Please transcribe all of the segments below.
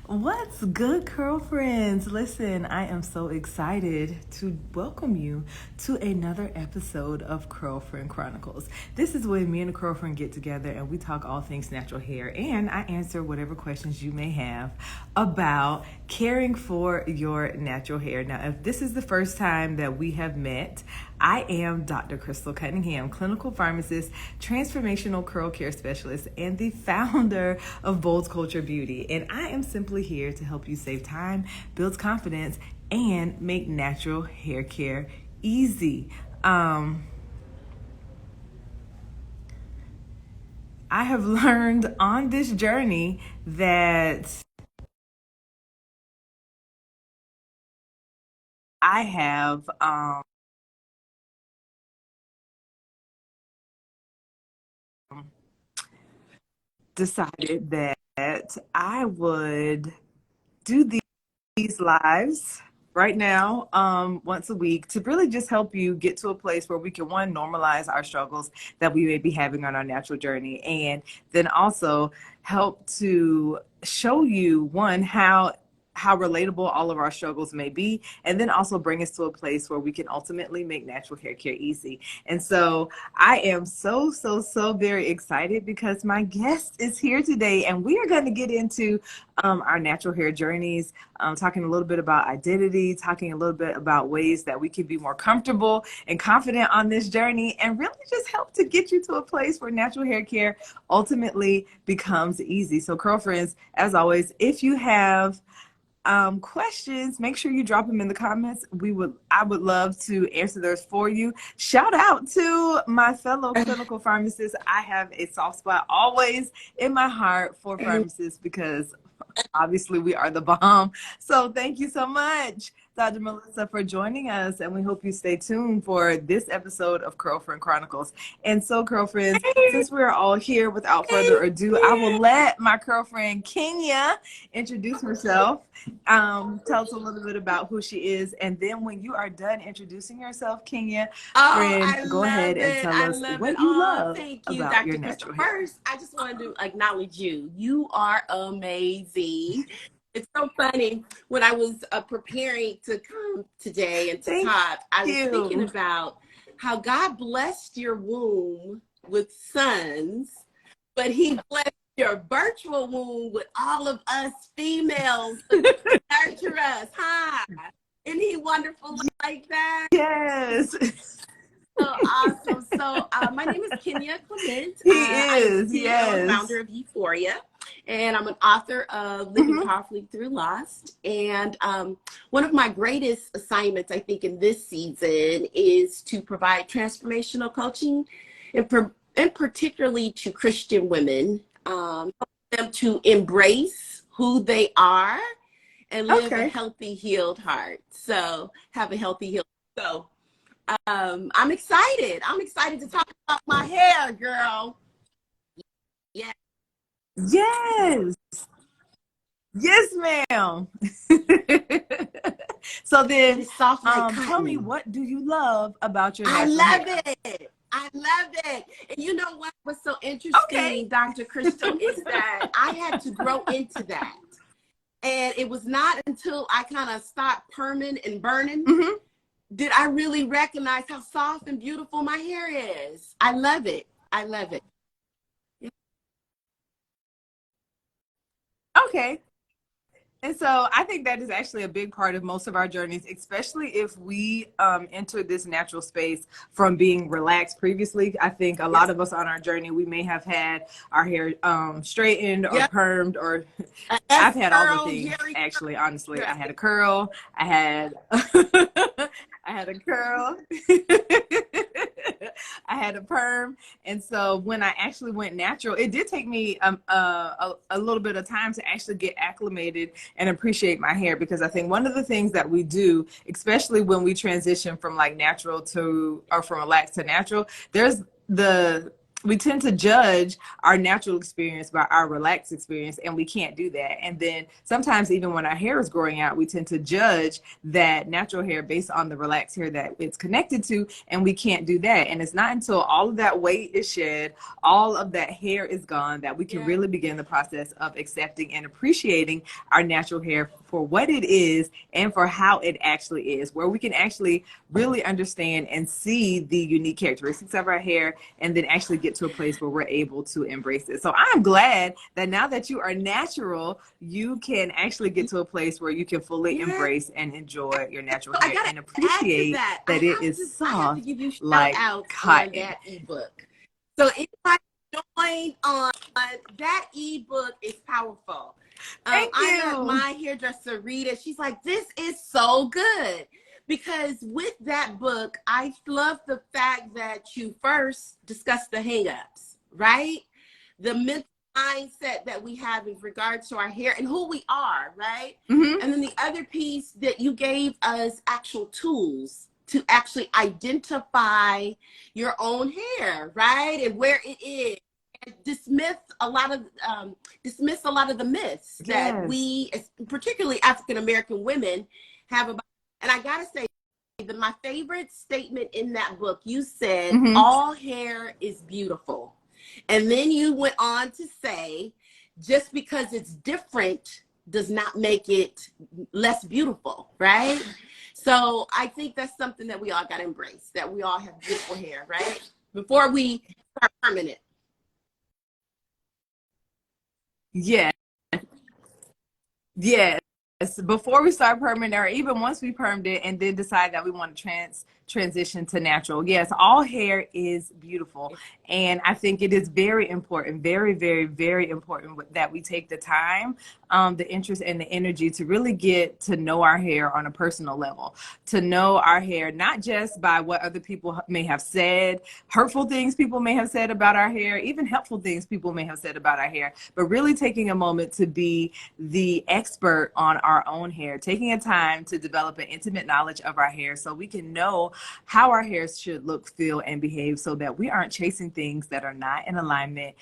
What's good, girlfriends? Listen, I am so excited to welcome you to another episode of Curlfriend Chronicles. This is when me and a girlfriend get together and we talk all things natural hair, and I answer whatever questions you may have about caring for your natural hair. Now, if this is the first time that we have met, I am Dr. Crystal Cunningham, clinical pharmacist, transformational curl care specialist, and the founder of Bold Culture Beauty. And I am simply here to help you save time, build confidence, and make natural hair care easy. I have learned on this journey that I have decided that I would do these lives right now, once a week, to really just help you get to a place where we can, one, normalize our struggles that we may be having on our natural journey, and then also help to show you, one, how relatable all of our struggles may be, and then also bring us to a place where we can ultimately make natural hair care easy. And so I am so very excited because my guest is here today, and we are going to get into our natural hair journeys, talking a little bit about identity, talking a little bit about ways that we can be more comfortable and confident on this journey, and really just help to get you to a place where natural hair care ultimately becomes easy. So, girlfriends, as always, if you have questions, make sure you drop them in the comments. I would love to answer those for you. Shout out to my fellow clinical pharmacists. I have a soft spot always in my heart for pharmacists because obviously we are the bomb. So thank you so much, Dr. Melissa, for joining us, and we hope you stay tuned for this episode of Curlfriend Chronicles. And so, girlfriends, since we're all here, without further ado, I will let my girlfriend Kenya introduce herself, tell us a little bit about who she is, and then when you are done introducing yourself, Kenya, friend, go ahead and tell us what you love about your natural hair. First, I just wanted to acknowledge you. You are amazing. It's so funny. When I was preparing to come today and to talk, I was thinking about how God blessed your womb with sons, but he blessed your virtual womb with all of us females to nurture us, huh? Isn't he wonderful like that? Yes. So awesome. So my name is Kenya Clement. He is, I'm yes. founder of Euphoria, and I'm an author of Living Powerfully Through Lost. And one of my greatest assignments, I think, in this season is to provide transformational coaching, and particularly to Christian women, help them to embrace who they are and live a healthy, healed heart. So have a healthy, healed. So I'm excited. I'm excited to talk about my hair, girl. Yeah. Yes. Yes, ma'am. So then, tell me, what do you love about your natural hair? I love it. I love it. And you know what was so interesting, Dr. Crystal, is that I had to grow into that. And it was not until I kind of stopped perming and burning did I really recognize how soft and beautiful my hair is. I love it. I love it. Okay. And so I think that is actually a big part of most of our journeys, especially if we enter this natural space from being relaxed previously. I think a lot of us on our journey, we may have had our hair straightened or permed, or I've had all the things, actually, honestly. I had a curl. I had I had a curl. I had a perm. And so when I actually went natural, it did take me a little bit of time to actually get acclimated and appreciate my hair, because I think one of the things that we do, especially when we transition from like natural to, or from relaxed to natural, there's we tend to judge our natural experience by our relaxed experience, and we can't do that. And then sometimes even when our hair is growing out, we tend to judge that natural hair based on the relaxed hair that it's connected to, and we can't do that. And it's not until all of that weight is shed, all of that hair is gone, that we can really begin the process of accepting and appreciating our natural hair for what it is and for how it actually is, where we can actually really understand and see the unique characteristics of our hair, and then actually get to a place where we're able to embrace it. So I'm glad that now that you are natural, you can actually get to a place where you can fully embrace and enjoy your natural hair and appreciate that it is soft, I have to give you shout out on that ebook. So anybody join on that ebook is powerful. Thank you. I let my hairdresser read it. She's like, this is so good. Because with that book, I love the fact that you first discuss the hang-ups, right? The mental mindset that we have in regards to our hair and who we are, right? Mm-hmm. And then the other piece that you gave us actual tools to actually identify your own hair, right? And where it is. And dismiss a lot of the myths that we, particularly African American women, have about. And I gotta say that my favorite statement in that book, you said, all hair is beautiful. And then you went on to say, just because it's different does not make it less beautiful, right? So I think that's something that we all gotta embrace, that we all have beautiful hair, right? Before we start permanent. Yeah. Yes. Before we start permanent, or even once we permed it and then decide that we want to transition to natural. Yes, all hair is beautiful. And I think it is very important, very, very, very important that we take the time, the interest and the energy to really get to know our hair on a personal level, to know our hair, not just by what other people may have said, hurtful things people may have said about our hair, even helpful things people may have said about our hair, but really taking a moment to be the expert on our own hair, taking a time to develop an intimate knowledge of our hair so we can know how our hair should look, feel, and behave, so that we aren't chasing things that are not in alignment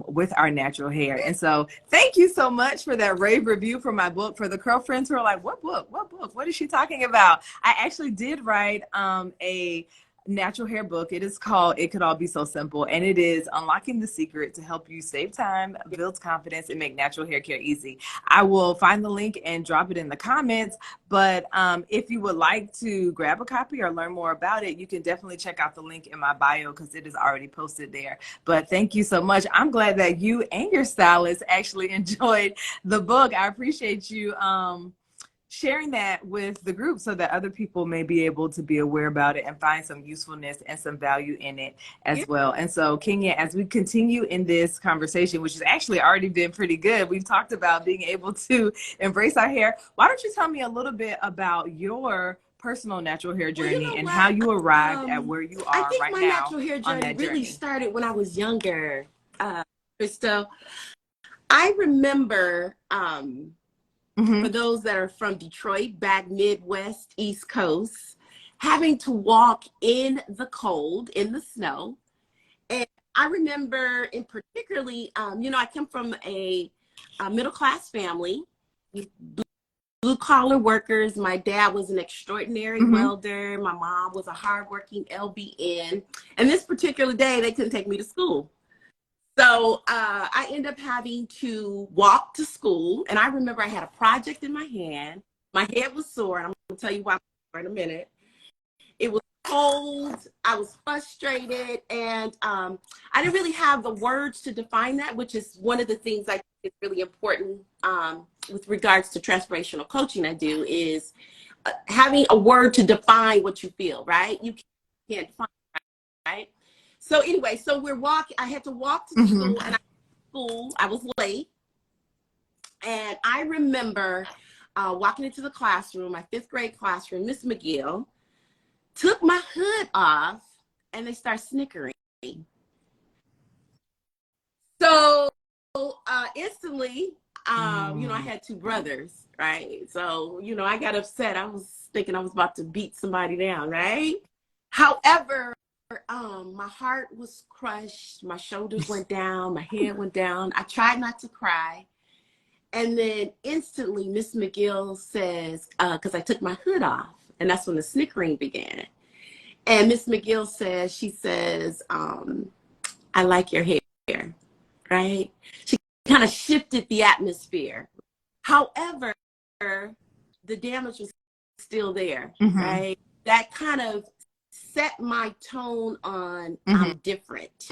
with our natural hair. And so thank you so much for that rave review for my book. For the girlfriends who are like, what book? What is she talking about? I actually did write a natural hair book. It is called It Could All Be So Simple, and it is unlocking the secret to help you save time, build confidence, and make natural hair care easy. I will find the link and drop it in the comments, but if you would like to grab a copy or learn more about it, you can definitely check out the link in my bio because it is already posted there. But thank you so much. I'm glad that you and your stylist actually enjoyed the book. I appreciate you sharing that with the group so that other people may be able to be aware about it and find some usefulness and some value in it as well. And so, Kenya, as we continue in this conversation, which has actually already been pretty good, we've talked about being able to embrace our hair. Why don't you tell me a little bit about your personal natural hair journey and how you arrived at where you are right now? I think my natural hair journey really started when I was younger, Crystal. I remember for those that are from Detroit, back Midwest, East Coast, having to walk in the cold, in the snow. And I remember in particularly, I come from a middle-class family, blue-collar workers. My dad was an extraordinary welder. My mom was a hardworking LBN. And this particular day, they couldn't take me to school. So I ended up having to walk to school. And I remember I had a project in my hand. My head was sore. And I'm going to tell you why in a minute. It was cold. I was frustrated. And I didn't really have the words to define that, which is one of the things I think is really important with regards to transformational coaching I do, is having a word to define what you feel, right? You can't define it, right? So anyway, so we're walking. I had to walk to school, and I was late. And I remember walking into the classroom, my 5th grade classroom. Miss McGill took my hood off, and they start snickering. So instantly, I had 2 brothers, right? So, I got upset. I was thinking I was about to beat somebody down, right? However, my heart was crushed, my shoulders went down, my head went down. I tried not to cry. And then instantly Miss McGill says, because I took my hood off, and that's when the snickering began. And Miss McGill says, she says, I like your hair, right? She kind of shifted the atmosphere. However, the damage was still there, Mm-hmm. right? That kind of set my tone on Mm-hmm. I'm different.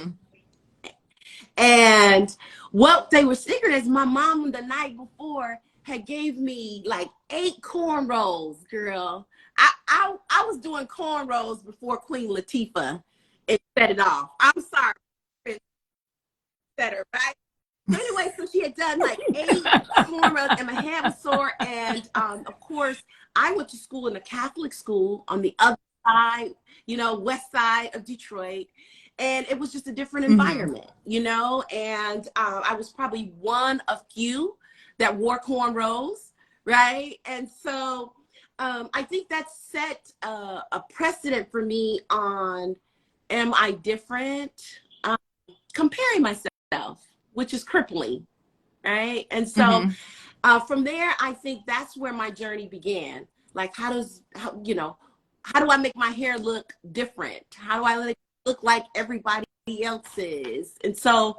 And what they were secret is my mom the night before had gave me like 8 cornrows, girl. I was doing cornrows before Queen Latifah and set it off. I'm sorry, better, right? So anyway, so she had done like 8 cornrows and my head was sore. And of course, I went to school in a Catholic school on the other side, west side of Detroit. And it was just a different Mm-hmm. environment, and I was probably one of few that wore cornrows, right? And so I think that set a precedent for me on, am I different? Comparing myself, which is crippling, right? And so Mm-hmm. from there, I think that's where my journey began. Like, how do I make my hair look different? How do I look like everybody else's? And so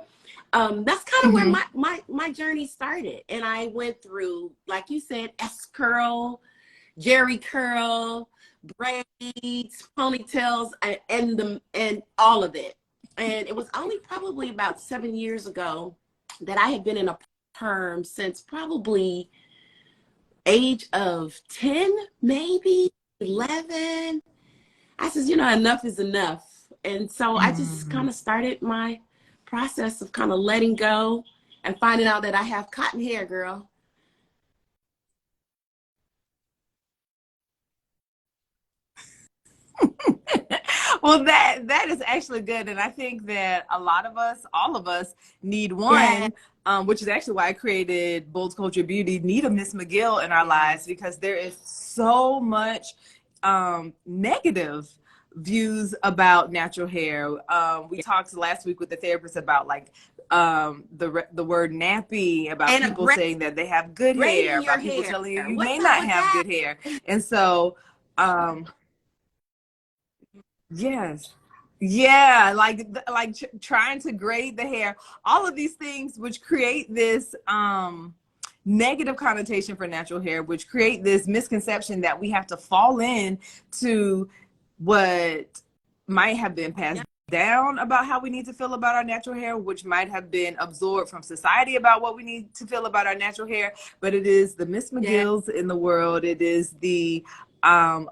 that's kind of where Mm-hmm. my journey started. And I went through, like you said, S curl, Jerry curl, braids, ponytails, and all of it. And it was only probably about 7 years ago that I had been in a perm since probably age of 10, maybe 11. I said, enough is enough. And so I just Mm-hmm. kind of started my process of kind of letting go and finding out that I have cotton hair, girl. Well, that is actually good, and I think that a lot of us, all of us, need Yeah, one, which is actually why I created Bold Culture Beauty. Need a Miss McGill in our lives yes. because there is so much negative views about natural hair. We talked last week with the therapist about like the word nappy, about And a people saying that they have good braid hair, in your about people hair. telling you you may What's up not with have that? good hair, and so. Yes. Yeah, like trying to grade the hair, all of these things which create this negative connotation for natural hair, which create this misconception that we have to fall in to what might have been passed Yeah. down about how we need to feel about our natural hair, which might have been absorbed from society about what we need to feel about our natural hair. But it is the Miss Yeah. McGills in the world, it is the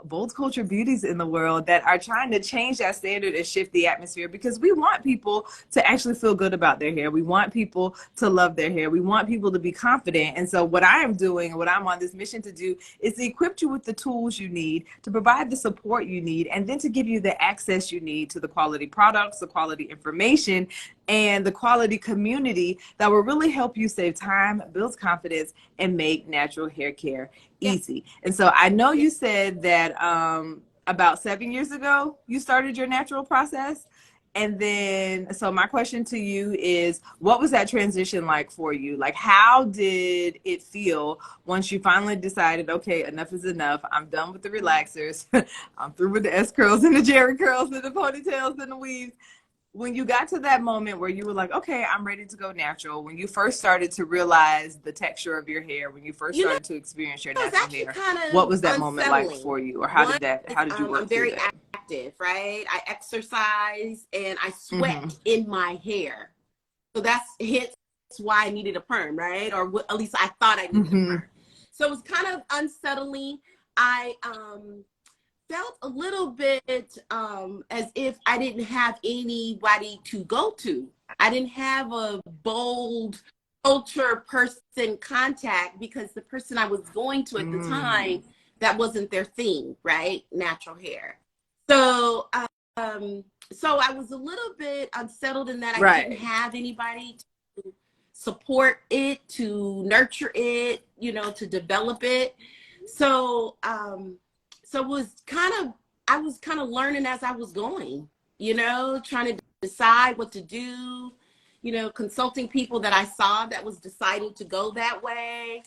bold culture beauties in the world that are trying to change that standard and shift the atmosphere because we want people to actually feel good about their hair. We want people to love their hair. We want people to be confident. And so what I am doing, what I'm on this mission to do, is to equip you with the tools you need, to provide the support you need, and then to give you the access you need to the quality products, the quality information, and the quality community that will really help you save time, build confidence, and make natural hair care Yeah. easy. And so I know Yeah. you said that about 7 years ago you started your natural process. And then, so my question to you is, what was that transition like for you? Like, how did it feel once you finally decided, okay, enough is enough. I'm done with the relaxers. I'm through with the S curls and the Jerry curls and the ponytails and the weaves. When you got to that moment where you were like, okay, I'm ready to go natural, when you first started to realize the texture of your hair, when you first You know, started to experience your it's natural actually hair, kind what of was that moment like unsettling. for you? Or One how is did you I'm work through very that? active, right? I exercise and I Mm-hmm. sweat in my hair. So that's hence why I needed a perm, right? Or at least I thought I needed a Mm-hmm. perm. So it was kind of unsettling. I felt a little bit as if I didn't have anybody to go to. I didn't have a bold culture person contact because the person I was going to at the Mm. time, that wasn't their thing, right? Natural hair. So, um, so I was a little bit unsettled in that I didn't Right. have anybody to support it, to nurture it, to develop it. So, so it was kind of, I was kind of learning as I was going. trying to decide what to do, consulting people that I saw that was deciding to go that way.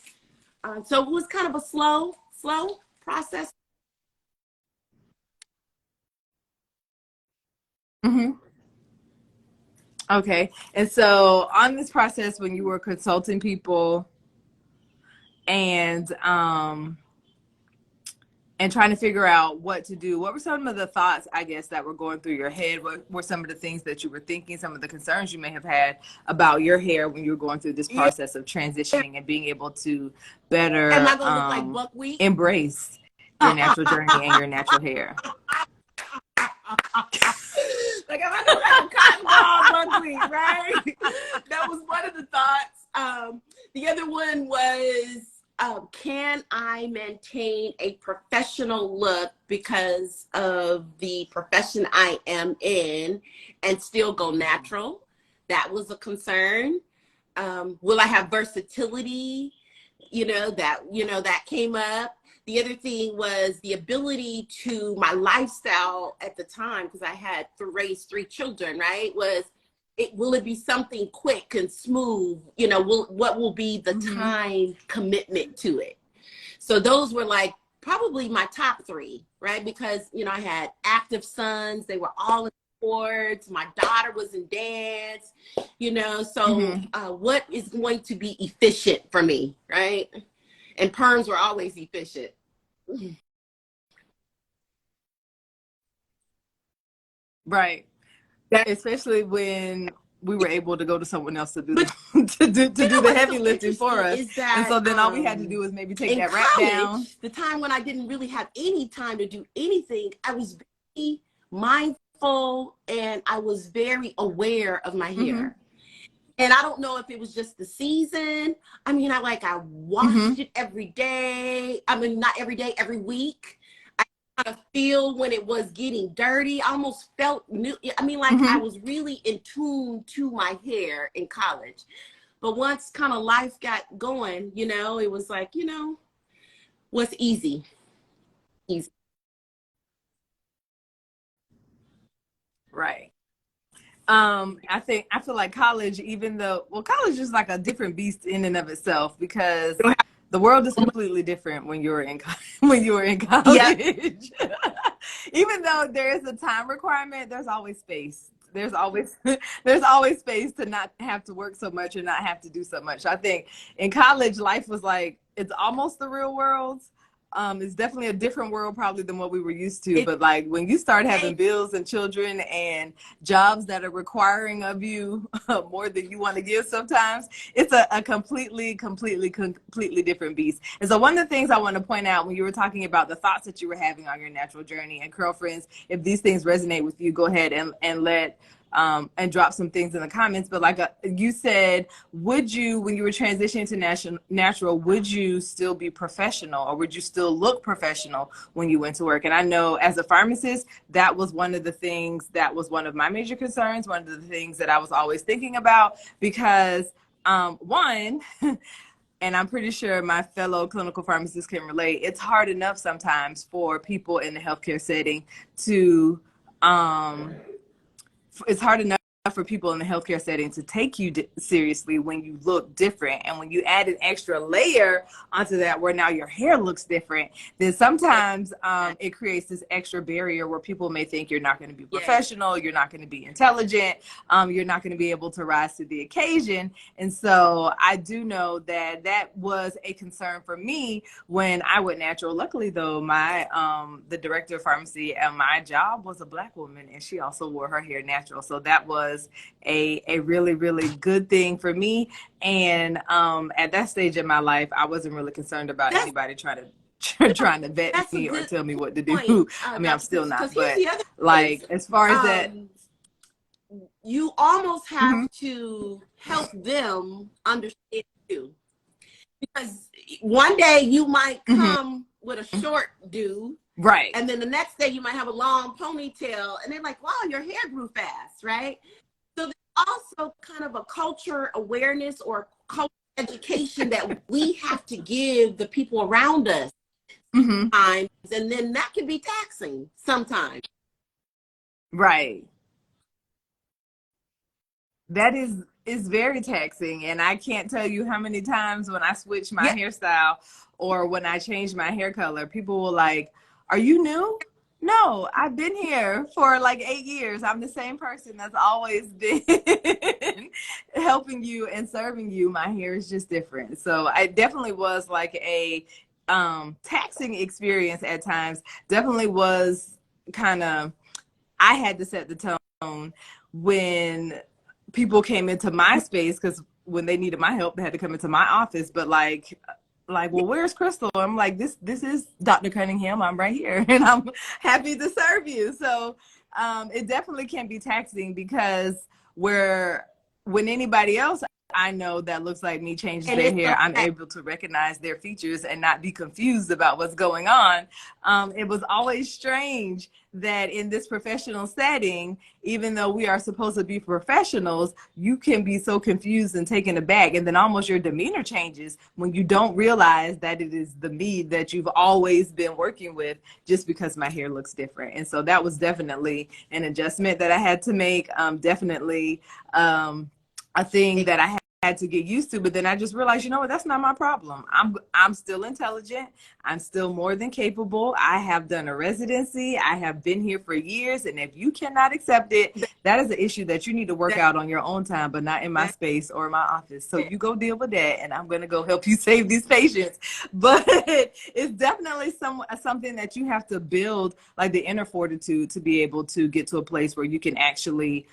So it was kind of a slow process. Hmm. Okay. And so on this process, when you were consulting people and and trying to figure out what to do, what were some of the thoughts, I guess, that were going through your head? What were some of the things that you were thinking, some of the concerns you may have had about your hair when you were going through this Yeah. process of transitioning and being able to Am better I gonna look like buckwheat? embrace your natural journey and your natural hair? Like, am I gonna like a cotton ball buckwheat, right? That was one of the thoughts. The other one was, can I maintain a professional look because of the profession I am in and still go natural? That was a concern. Will I have versatility? That came up. The other thing was the ability to my lifestyle at the time, because I had to raise 3 children, right? Will it be something quick and smooth? What will be the time commitment to it? So those were like probably my top 3, right? Because, I had active sons. They were all in sports. My daughter was in dance, so what is going to be efficient for me, right? And perms were always efficient. Right. That, Especially when we were able to go to someone else to do but to do the what's heavy so lifting for interesting us. is And that so then all we had to do was maybe take in that wrap down. college, the time when I didn't really have any time to do anything, I was very mindful and I was very aware of my hair. And I don't know if it was just the season. I mean, I washed it every day. I mean, not every day, every week. I kind of feel when it was getting dirty. I almost felt new. I mean, I was really in tune to my hair in college. But once kind of life got going, it was like, what's easy? Easy. Right. I feel like college, even though, well, college is like a different beast in and of itself because the world is completely different when you're in when you were in Yeah. college. Even though there is a time requirement, there's always space. There's always space to not have to work so much or not have to do so much. I think in college, life was like it's almost the real world. It's definitely a different world probably than what we were used to. But like when you start having bills and children and jobs that are requiring of you more than you want to give sometimes, it's a completely different beast. And so one of the things I want to point out when you were talking about the thoughts that you were having on your natural journey, and girlfriends, if these things resonate with you, go ahead and let and drop some things in the comments. But like you said, would you, when you were transitioning to natural, would you still be professional or would you still look professional when you went to work? And I know as a pharmacist, that was one of the things that was one of my major concerns, one of the things that I was always thinking about because one, and I'm pretty sure my fellow clinical pharmacists can relate, it's hard enough sometimes for people in the healthcare setting to it's hard enough for people in the healthcare setting to take you seriously when you look different. And when you add an extra layer onto that where now your hair looks different, then sometimes it creates this extra barrier where people may think you're not going to be professional, you're not going to be intelligent, you're not going to be able to rise to the occasion. And so I do know that that was a concern for me when I went natural. Luckily though, my the director of pharmacy at my job was a Black woman and she also wore her hair natural. So that was a really good thing for me. And at that stage in my life, I wasn't really concerned about anybody trying to vet me or tell me what to do. I mean, I'm still not, but like as far as that, you almost have to help them understand you, because one day you might come with a short do, right, and then the next day you might have a long ponytail, and they're like, wow, your hair grew fast, right? So there's also kind of a culture awareness or culture education that we have to give the people around us sometimes, and then that can be taxing sometimes. Right. That is very taxing, and I can't tell you how many times when I switch my Yeah. hairstyle or when I change my hair color, people will like, "Are you new?" No, I've been here for like 8 years. I'm the same person that's always been helping you and serving you. My hair is just different. So I definitely was like a taxing experience at times. Definitely was kind of, I had to set the tone when people came into my space, because when they needed my help, they had to come into my office. But well, where's Crystal? I'm like, this is Dr. Cunningham. I'm right here, and I'm happy to serve you. So it definitely can be taxing, because where when anybody else I know that looks like me changes And their it's hair, I'm okay. able to recognize their features and not be confused about what's going on. It was always strange that in this professional setting, even though we are supposed to be professionals, you can be so confused and taken aback. And then almost your demeanor changes when you don't realize that it is the me that you've always been working with, just because my hair looks different. And so that was definitely an adjustment that I had to make. Definitely a thing that I had to get used to. But then I just realized, you know what, that's not my problem. I'm still intelligent. I'm still more than capable. I have done a residency. I have been here for years. And if you cannot accept it, that is an issue that you need to work That, out on your own time, but not in my that, space or my office. So that, you go deal with that, and I'm going to go help you save these patients. But it's definitely something that you have to build, like the inner fortitude, to be able to get to a place where you can actually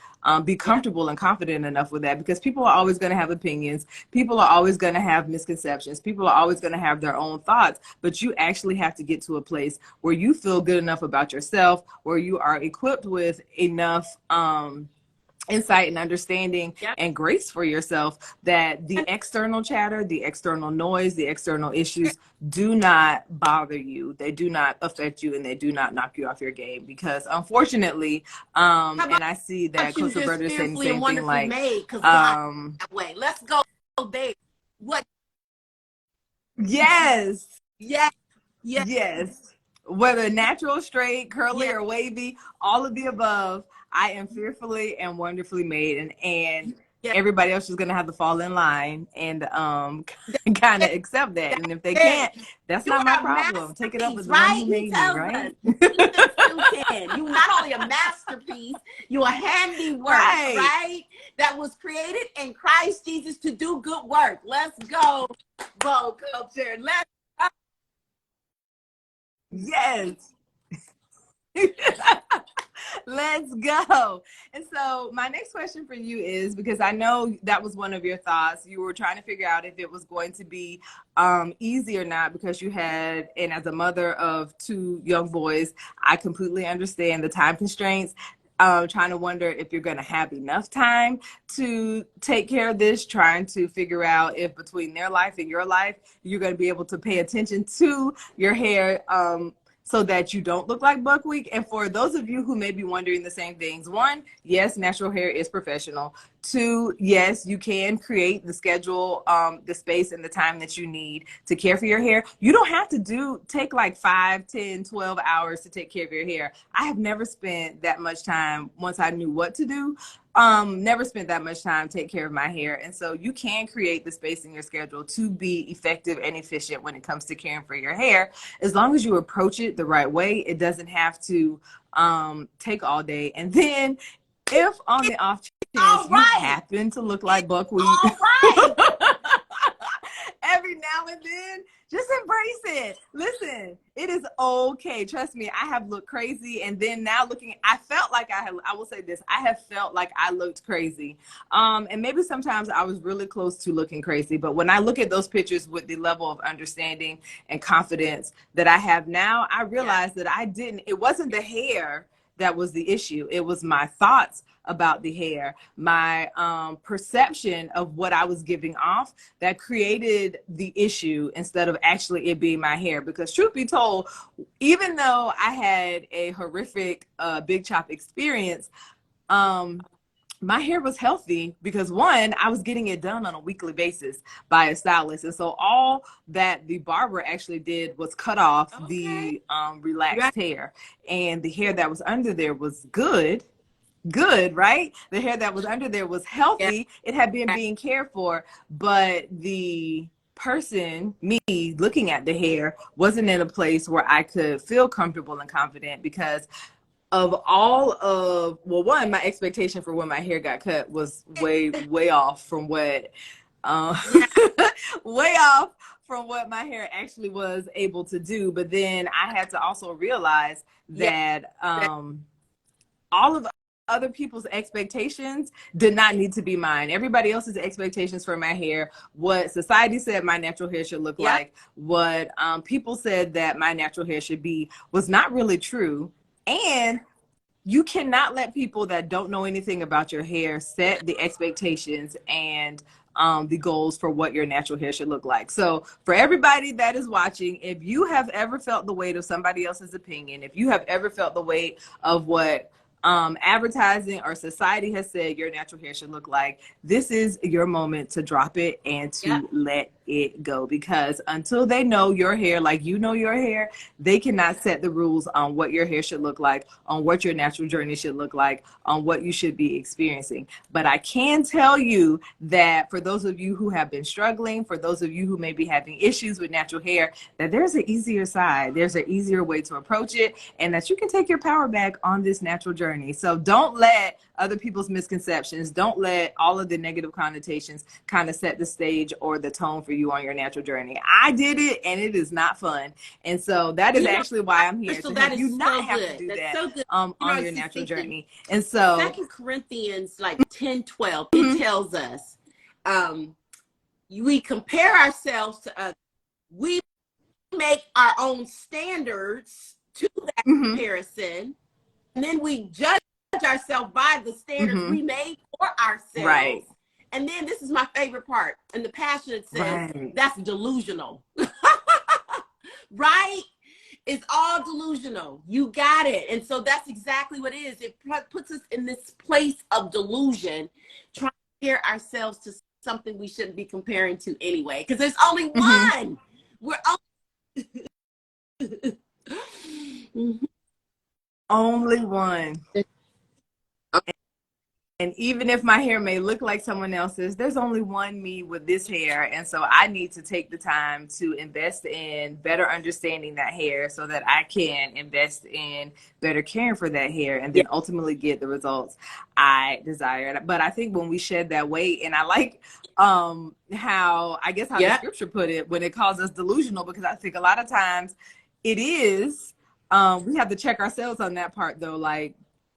be yeah. comfortable and confident enough with that, because people are always going to have opinions. People are always going to have misconceptions. People are always going to have their own thoughts, but you actually have to get to a place where you feel good enough about yourself, where you are equipped with enough insight and understanding Yeah. and grace for yourself, that the external chatter, the external noise, the external issues do not bother you. They do not affect you, and they do not knock you off your game. Because unfortunately, How and I see that about you Coach just Roberta is saying the fearfully and same thing, wonderfully like, made because God um, that way. Let's go there. What? yes, Yes, yes, yes. Whether natural, straight, curly, yes, or wavy, all of the above, I am fearfully and wonderfully made, and yes. everybody else is gonna have to fall in line and kind of accept that. That's And if they it. can't, that's You not my are a problem. Take it up masterpiece, with the one who right? He made me, tells us right? Ephesians 2:10. You not only a masterpiece, you a handiwork, Right. right? That was created in Christ Jesus to do good work. Let's go, Culture. Let's go. Yes. Let's go. And so my next question for you is, because I know that was one of your thoughts. You were trying to figure out if it was going to be easy or not, because you had, and as a mother of two young boys, I completely understand the time constraints. Trying to wonder if you're going to have enough time to take care of this, trying to figure out if between their life and your life, you're going to be able to pay attention to your hair, so that you don't look like buckwheat. And for those of you who may be wondering the same things, one, yes, natural hair is professional. Two, yes, you can create the schedule, the space and the time that you need to care for your hair. You don't have to take like 5, 10, 12 hours to take care of your hair. I have never spent that much time, once I knew what to do, never spent that much time take care of my hair. And so you can create the space in your schedule to be effective and efficient when it comes to caring for your hair, as long as you approach it the right way. It doesn't have to take all day. And then if on the off chance All you right. happen to look It's like buckwheat all right. every now and then, just embrace it. Listen, it is okay. Trust me, I have looked crazy. And then now looking, I felt like I will say this, I have felt like I looked crazy. And maybe sometimes I was really close to looking crazy. But when I look at those pictures with the level of understanding and confidence that I have now, I Yeah. realized that it wasn't the hair that was the issue. It was my thoughts about the hair, my perception of what I was giving off, that created the issue, instead of actually it being my hair. Because truth be told, even though I had a horrific big chop experience, um, my hair was healthy, because one, I was getting it done on a weekly basis by a stylist. And so all that the barber actually did was cut off Okay. the Right. relaxed hair, and the hair that was under there was good. good, right? The hair that was under there was Yeah. healthy. It had been being cared for, but the person, me looking at the hair, wasn't in a place where I could feel comfortable and confident because of all of, well, one, my expectation for when my hair got cut was way off from what um Yeah. way off from what my hair actually was able to do. But then I had to also realize Yeah. that all of other people's expectations did not need to be mine. Everybody else's expectations for my hair, what society said my natural hair should look Yeah. like, what people said that my natural hair should be, was not really true. And you cannot let people that don't know anything about your hair set the expectations and the goals for what your natural hair should look like. So for everybody that is watching, if you have ever felt the weight of somebody else's opinion, if you have ever felt the weight of what advertising or society has said your natural hair should look like, this is your moment to drop it and Yeah. to let it go. Because until they know your hair like you know your hair, they cannot set the rules on what your hair should look like, on what your natural journey should look like, on what you should be experiencing. But I can tell you that for those of you who have been struggling, for those of you who may be having issues with natural hair, that there's an easier side, there's an easier way to approach it, and that you can take your power back on this natural journey. So don't let other people's misconceptions, don't let all of the negative connotations kind of set the stage or the tone for you on your natural journey. I did it and it is not fun. And so that is You know, actually why I'm here, Crystal, to that help you is not so have to good. do That's that so good. You know, I on was your just natural thinking, journey. And so, Second Corinthians like 10:12, it tells us we compare ourselves to others. We make our own standards to that mm-hmm, comparison, and then we judge ourselves by the standards mm-hmm, we made for ourselves. right, And then this is my favorite part. In the Passion, it says right. that's delusional. Right? It's all delusional. You got it. And so that's exactly what it is. It puts us in this place of delusion, trying to compare ourselves to something we shouldn't be comparing to anyway, because there's only Mm-hmm. one. We're only Only one. And even if my hair may look like someone else's, there's only one me with this hair. And so I need to take the time to invest in better understanding that hair so that I can invest in better caring for that hair and yeah, then ultimately get the results I desire. But I think when we shed that weight, and I like how, I guess how the yeah, scripture put it, when it calls us delusional, because I think a lot of times it is, we have to check ourselves on that part though. Like,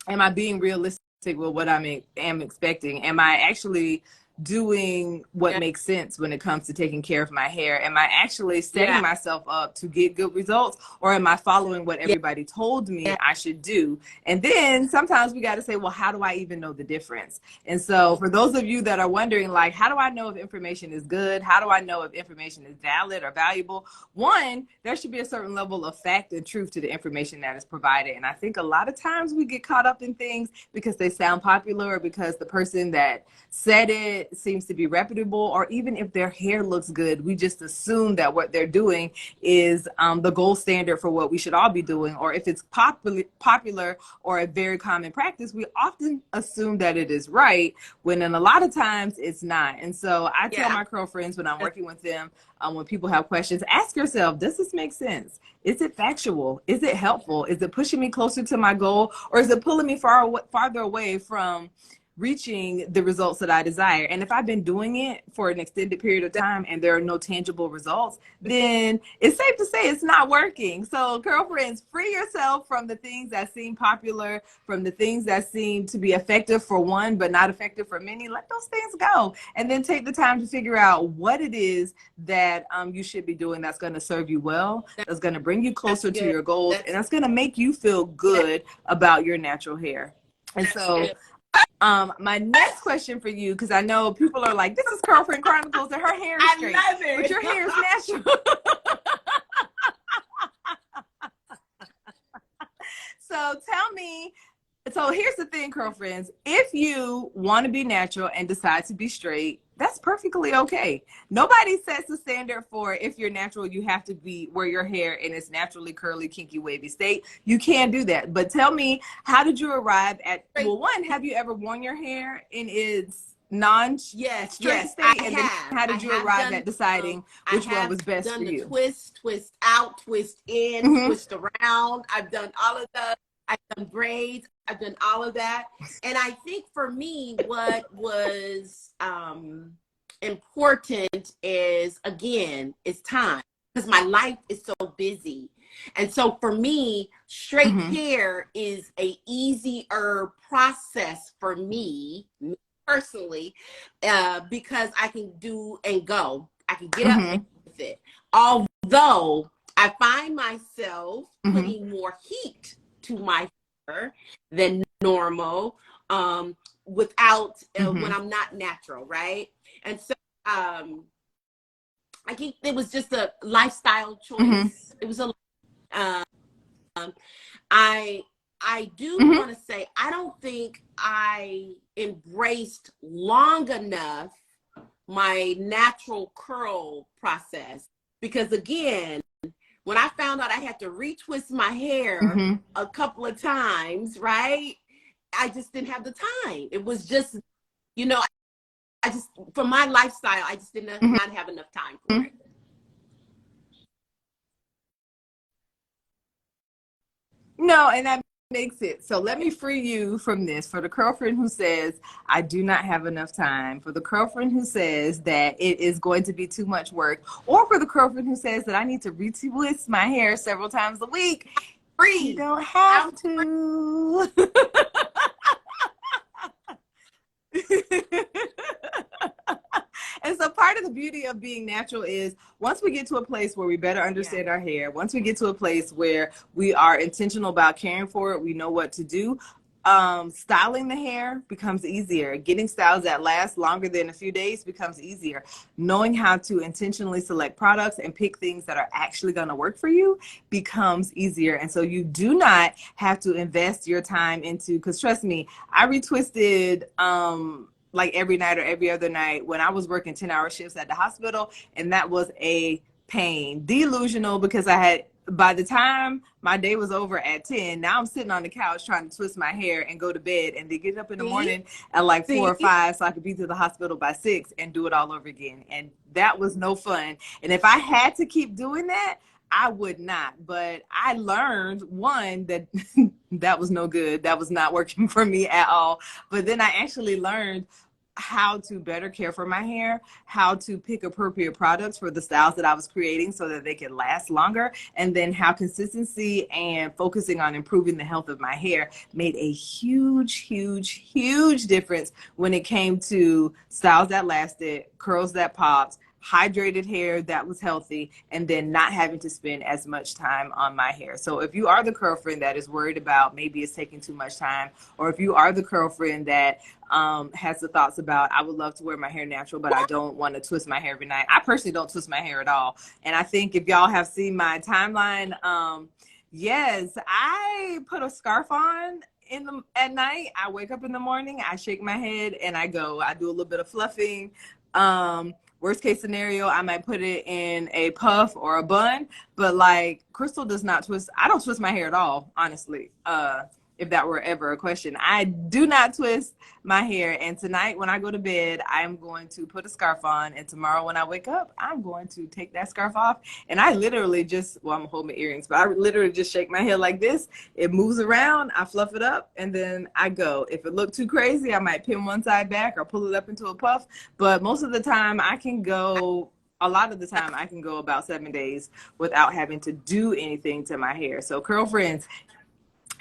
am I being realistic with what I am expecting? Am I actually doing what yeah, makes sense when it comes to taking care of my hair? Am I actually setting yeah, myself up to get good results, or am I following what yeah, everybody told me yeah, I should do? And then sometimes we got to say, well, how do I even know the difference? And so for those of you that are wondering, like, how do I know if information is good? How do I know if information is valid or valuable? One, there should be a certain level of fact and truth to the information that is provided. And I think a lot of times we get caught up in things because they sound popular, or because the person that said it seems to be reputable, or even if their hair looks good, we just assume that what they're doing is the gold standard for what we should all be doing. Or if it's popular or a very common practice, we often assume that it is right, when in a lot of times it's not. And so I tell yeah. my girlfriends when I'm working with them, when people have questions, ask yourself, does this make sense? Is it factual? Is it helpful? Is it pushing me closer to my goal? Or is it pulling me farther away from reaching the results that I desire? And if I've been doing it for an extended period of time and there are no tangible results, then it's safe to say it's not working. So girlfriends, free yourself from the things that seem popular, from the things that seem to be effective for one but not effective for many. Let those things go, and then take the time to figure out what it is that you should be doing that's going to serve you well, that's going to bring you That's closer to good. your goals, and That's that's going to make you feel that, good about your natural hair. And that's so good. my next question for you, because I know people are like, this is Girlfriend Chronicles and her hair is I straight, love but it. your hair is natural. So tell me, so here's the thing, girlfriends. If you want to be natural and decide to be straight, that's perfect. perfectly okay. Nobody sets the standard for if you're natural, you have to be wear your hair in its naturally curly, kinky, wavy state. You can't do that. But tell me, how did you arrive at, well, one, have you ever worn your hair in its Yes, non-straight yes, I state? And then have. how I did you have arrive done at deciding I which one have was best for done the you? twist, twist out, twist in, Mm-hmm. twist around. I've done all of the I've done braids, I've done all of that. And I think for me what was important is, again, is time, because my life is so busy. And so for me, straight Mm-hmm. hair is a easier process for me personally, because I can do and go. I can get up and Mm-hmm. with it. Although I find myself Mm-hmm. putting more heat to my hair than normal, without Mm-hmm. when I'm not natural, right? And so I think it was just a lifestyle Mm-hmm. choice. It was a um, I I do Mm-hmm. want to say I don't think I embraced long enough my natural curl process, because again, when I found out I had to retwist my hair Mm-hmm. a couple of times, right? I just didn't have the time. It was just, you know, I just, for my lifestyle, I just did not have enough time for Mm-hmm. it. No, and that makes it. So let me free you from this. For the girlfriend who says, I do not have enough time, for the girlfriend who says that it is going to be too much work, or for the girlfriend who says that I need to retwist my hair several times a week, you Free. don't I'm have to. And so part of the beauty of being natural is once we get to a place where we better yeah. understand our hair, once we get to a place where we are intentional about caring for it, we know what to do. Styling the hair becomes easier. Getting styles that last longer than a few days becomes easier. Knowing how to intentionally select products and pick things that are actually going to work for you becomes easier. And so you do not have to invest your time into, because trust me, I retwisted like every night or every other night when I was working 10-hour shifts at the hospital, and that was a pain. Delusional, because I had, by the time my day was over at 10, now I'm sitting on the couch trying to twist my hair and go to bed, and then get up in the See? morning at like 4 See? or 5 so I could be to the hospital by 6 and do it all over again. And that was no fun. And if I had to keep doing that, I would not. But I learned, one, that that was no good. That was not working for me at all. But then I actually learned how to better care for my hair, how to pick appropriate products for the styles that I was creating so that they could last longer, and then how consistency and focusing on improving the health of my hair made a huge, huge, huge difference when it came to styles that lasted, curls that popped, hydrated hair that was healthy, and then not having to spend as much time on my hair. So if you are the girlfriend that is worried about maybe it's taking too much time, or if you are the girlfriend that has the thoughts about, I would love to wear my hair natural, but I don't want to twist my hair every night. I personally don't twist my hair at all. And I think if y'all have seen my timeline, yes, I put a scarf on at night. I wake up in the morning, I shake my head, and I go. I do a little bit of fluffing. Worst case scenario, I might put it in a puff or a bun, but like Crystal does not twist. I don't twist my hair at all, honestly. If that were ever a question, I do not twist my hair. And tonight when I go to bed, I'm going to put a scarf on, and tomorrow when I wake up, I'm going to take that scarf off. And I literally just, well, I'm holding my earrings, but I literally just shake my hair like this. It moves around, I fluff it up, and then I go. If it looked too crazy, I might pin one side back or pull it up into a puff. But most of the time I can go, a lot of the time I can go about 7 days without having to do anything to my hair. So girlfriends,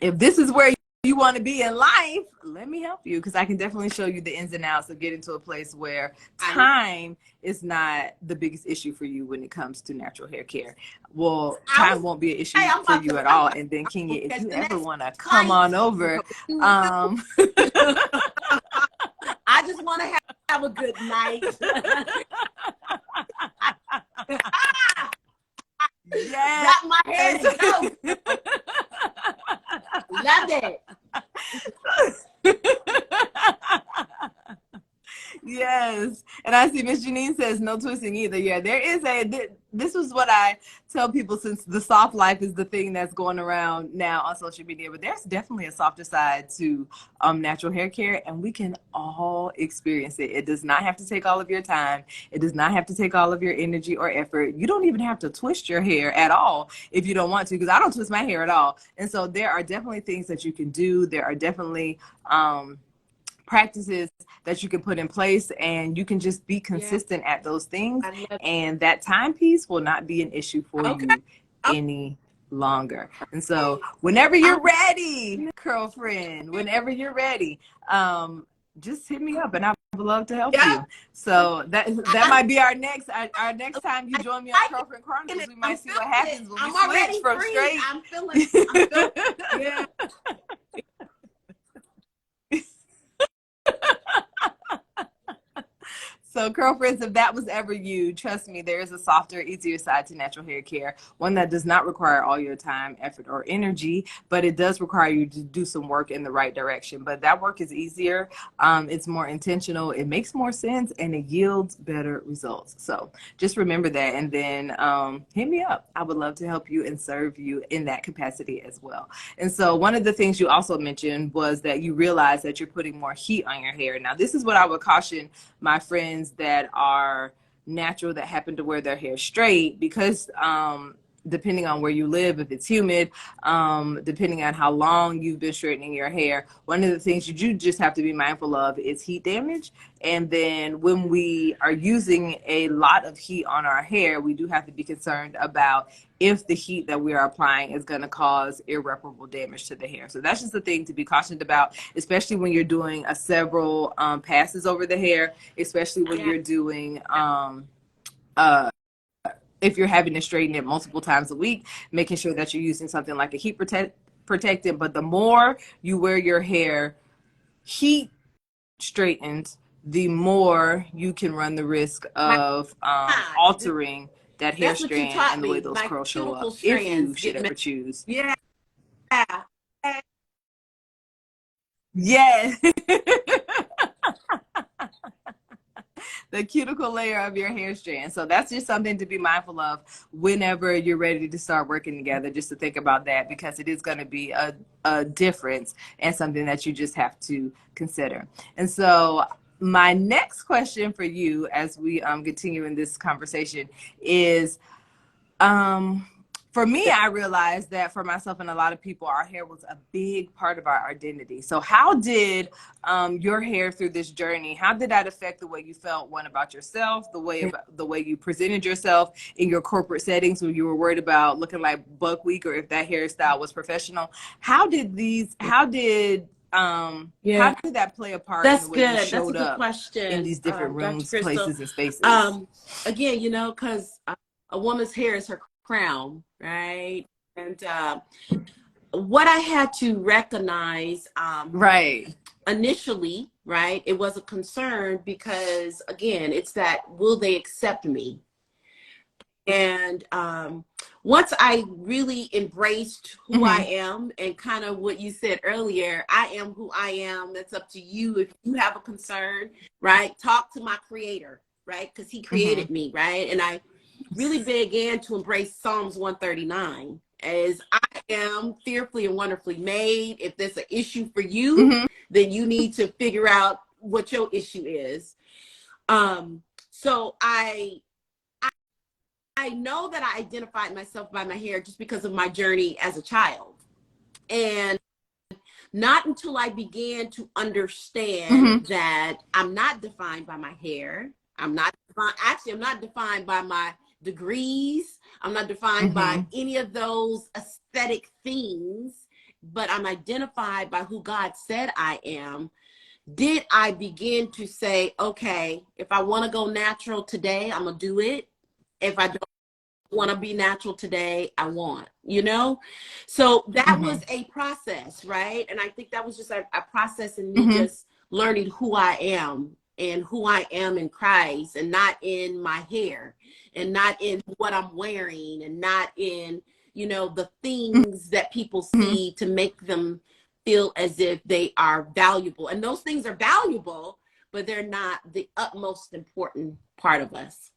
if this is where you want to be in life, let me help you, because I can definitely show you the ins and outs of getting to a place where time is not the biggest issue for you when it comes to natural hair care. Well, time won't be an issue Hey, for you at all. And then Kenya, if catch you the ever next want to come flight. on over, I just want to have a good night. yes. Wrap my hair and go. Love it. Yes. And And I see Miss Janine says no twisting either. Yeah, there is this is what I tell people, since the soft life is the thing that's going around now on social media, but there's definitely a softer side to natural hair care, and we can all experience it. It does not have to take all of your time. It does not have to take all of your energy or effort. You don't even have to twist your hair at all if you don't want to, because I don't twist my hair at all. And so there are definitely things that you can do. There are definitely practices that you can put in place, and you can just be consistent at those things, and that timepiece will not be an issue for you any longer. And so whenever you're ready, girlfriend, whenever you're ready, just hit me up and I would love to help you. So that might be our next time you join me on Girlfriend Chronicles. We might see what happens when we switch from straight. I'm feeling yeah. So, girlfriends, if that was ever you, trust me, there is a softer, easier side to natural hair care. One that does not require all your time, effort, or energy, but it does require you to do some work in the right direction. But that work is easier. It's more intentional. It makes more sense, and it yields better results. So just remember that, and then hit me up. I would love to help you and serve you in that capacity as well. And so one of the things you also mentioned was that you realize that you're putting more heat on your hair. Now, this is what I would caution my friends that are natural, that happen to wear their hair straight, because depending on where you live, if it's humid, depending on how long you've been straightening your hair, one of the things you do just have to be mindful of is heat damage. And then when we are using a lot of heat on our hair, we do have to be concerned about if the heat that we are applying is going to cause irreparable damage to the hair. So that's just the thing to be cautioned about, especially when you're doing several passes over the hair, especially when you're doing if you're having to straighten it multiple times a week, making sure that you're using something like a heat protectant. But the more you wear your hair heat straightened, the more you can run the risk of altering that hair strand and the way those curls show up, if you should ever choose. Yeah. Yes. The cuticle layer of your hair strand. So that's just something to be mindful of whenever you're ready to start working together, just to think about that, because it is going to be a difference and something that you just have to consider. And so my next question for you, as we continue in this conversation, is for me, I realized that for myself and a lot of people, our hair was a big part of our identity. So how did your hair through this journey, how did that affect the way you felt, one, about yourself, the way you presented yourself in your corporate settings when you were worried about looking like Buckwheat, or if that hairstyle was professional? How did how did that play a part in the way you showed up in these different rooms, places, and spaces? Again, because a woman's hair is her crown, right? And what I had to recognize initially, right, it was a concern, because again, it's that, will they accept me? And once I really embraced who I am, and kind of what you said earlier, I am who I am. That's up to you. If you have a concern, right, talk to my creator, right, because he created me, right? And I really began to embrace Psalms 139, as I am fearfully and wonderfully made. If there's an issue for you, then you need to figure out what your issue is. So I know that I identified myself by my hair just because of my journey as a child. And not until I began to understand that I'm not defined by my hair. I'm not defined by my degrees. I'm not defined by any of those aesthetic things, but I'm identified by who God said I am. Did I begin to say, okay, if I want to go natural today, I'm going to do it. If I don't want to be natural today, I won't, So that was a process, right? And I think that was just a process in me just learning who I am, and who I am in Christ, and not in my hair, and not in what I'm wearing, and not in, the things that people see to make them feel as if they are valuable. And those things are valuable, but they're not the utmost important part of us.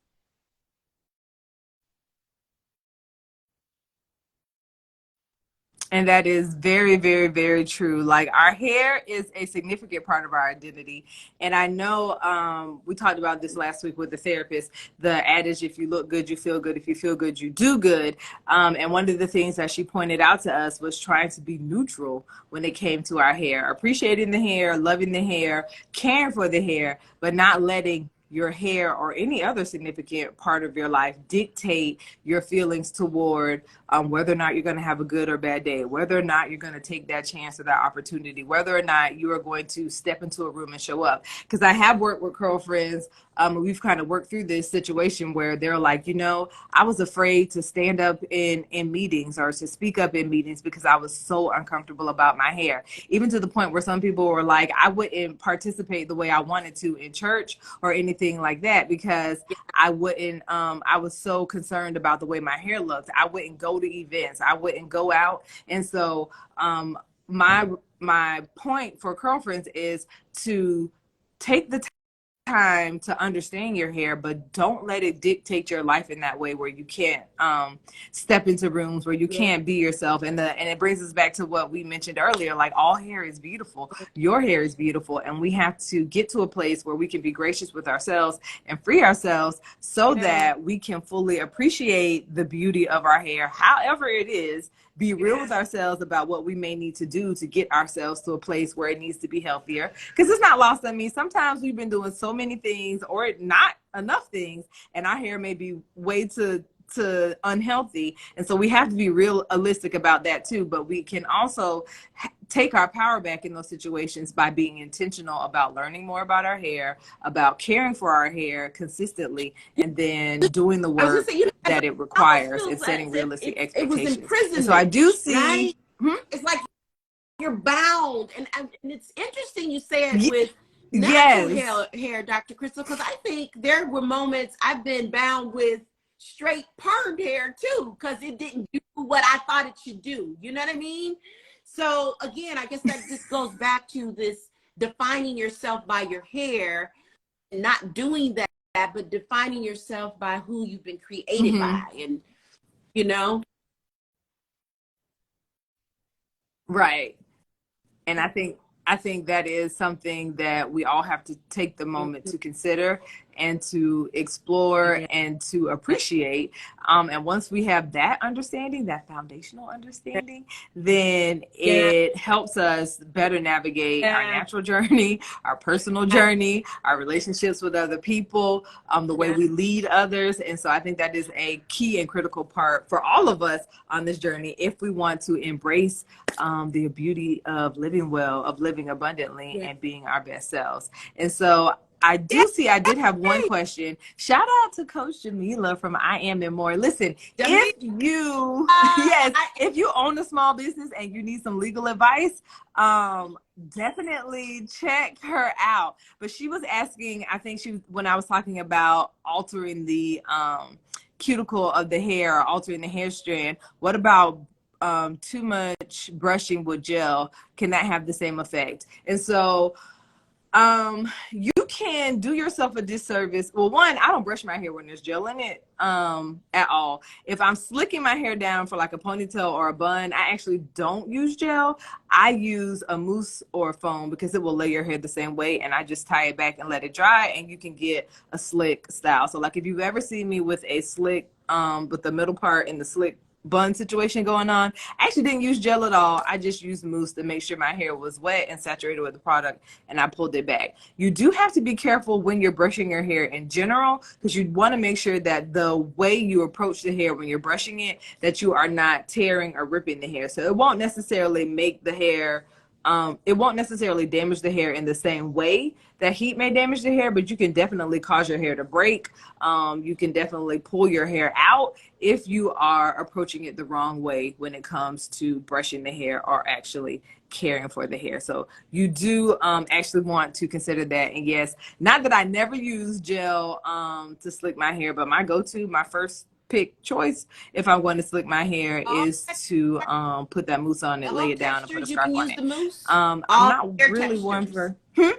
And that is very, very, very true. Like our hair is a significant part of our identity. And I know we talked about this last week with the therapist, the adage, if you look good, you feel good. If you feel good, you do good. And one of the things that she pointed out to us was trying to be neutral when it came to our hair, appreciating the hair, loving the hair, caring for the hair, but not letting your hair or any other significant part of your life dictate your feelings toward whether or not you're going to have a good or bad day, whether or not you're going to take that chance or that opportunity, whether or not you are going to step into a room and show up. Because I have worked with girlfriends. We've kind of worked through this situation where they're like, I was afraid to stand up in meetings or to speak up in meetings because I was so uncomfortable about my hair. Even to the point where some people were like, I wouldn't participate the way I wanted to in church or anything like that because I wouldn't, I was so concerned about the way my hair looked. I wouldn't go to events. I wouldn't go out. And so my point for girlfriends is to take the time to understand your hair, but don't let it dictate your life in that way where you can't step into rooms where you can't be yourself. And it brings us back to what we mentioned earlier, like all hair is beautiful. Your hair is beautiful, and we have to get to a place where we can be gracious with ourselves and free ourselves so that we can fully appreciate the beauty of our hair, however it is. Be real with ourselves about what we may need to do to get ourselves to a place where it needs to be healthier. Because it's not lost on me. Sometimes we've been doing so many things or not enough things, and our hair may be way too unhealthy. And so we have to be realistic about that too. But we can also take our power back in those situations by being intentional about learning more about our hair, about caring for our hair consistently, and then doing the I was work gonna say, that it requires and setting realistic it was expectations. And so I imprisonment, do see. right? It's like you're bound, and it's interesting you said with natural Yes. hair, Dr. Crystal, because I think there were moments I've been bound with straight permed hair too, because it didn't do what I thought it should do. You know what I mean? So again, I guess that just goes back to this defining yourself by your hair, and not doing that, but defining yourself by who you've been created by, and you know. Right. And I think that is something that we all have to take the moment to consider and to explore Yeah. and to appreciate. And once we have that understanding, that foundational understanding, then Yeah. it helps us better navigate our Yeah. natural journey, our personal journey, our relationships with other people, the way Yeah. we lead others. And so I think that is a key and critical part for all of us on this journey if we want to embrace the beauty of living well, of living abundantly, Yeah. and being our best selves. And so I did have one question. Shout out to Coach Jamila from I Am and More. Listen, Jamila, if you own a small business and you need some legal advice, definitely check her out. But she was asking, I think when I was talking about altering the cuticle of the hair, or altering the hair strand, what about too much brushing with gel? Can that have the same effect? And so you can do yourself a disservice. Well, one, I don't brush my hair when there's gel in it at all. If I'm slicking my hair down for like a ponytail or a bun, I actually don't use gel. I use a mousse or a foam because it will lay your hair the same way, and I just tie it back and let it dry, and you can get a slick style. So like if you've ever seen me with a slick with the middle part in the slick bun situation going on, I actually didn't use gel at all. I just used mousse to make sure my hair was wet and saturated with the product, and I pulled it back. You do have to be careful when you're brushing your hair in general, because you want to make sure that the way you approach the hair when you're brushing it, that you are not tearing or ripping the hair. So it won't necessarily make the hair it won't necessarily damage the hair in the same way that heat may damage the hair, but you can definitely cause your hair to break. You can definitely pull your hair out if you are approaching it the wrong way when it comes to brushing the hair or actually caring for the hair. So you do actually want to consider that. And yes, not that I never use gel to slick my hair, but my go-to, my first pick choice if I'm going to slick my hair is to put that mousse on it, lay it down, and put a you scarf can on use it. the mousse. I'm All not hair really one textures. for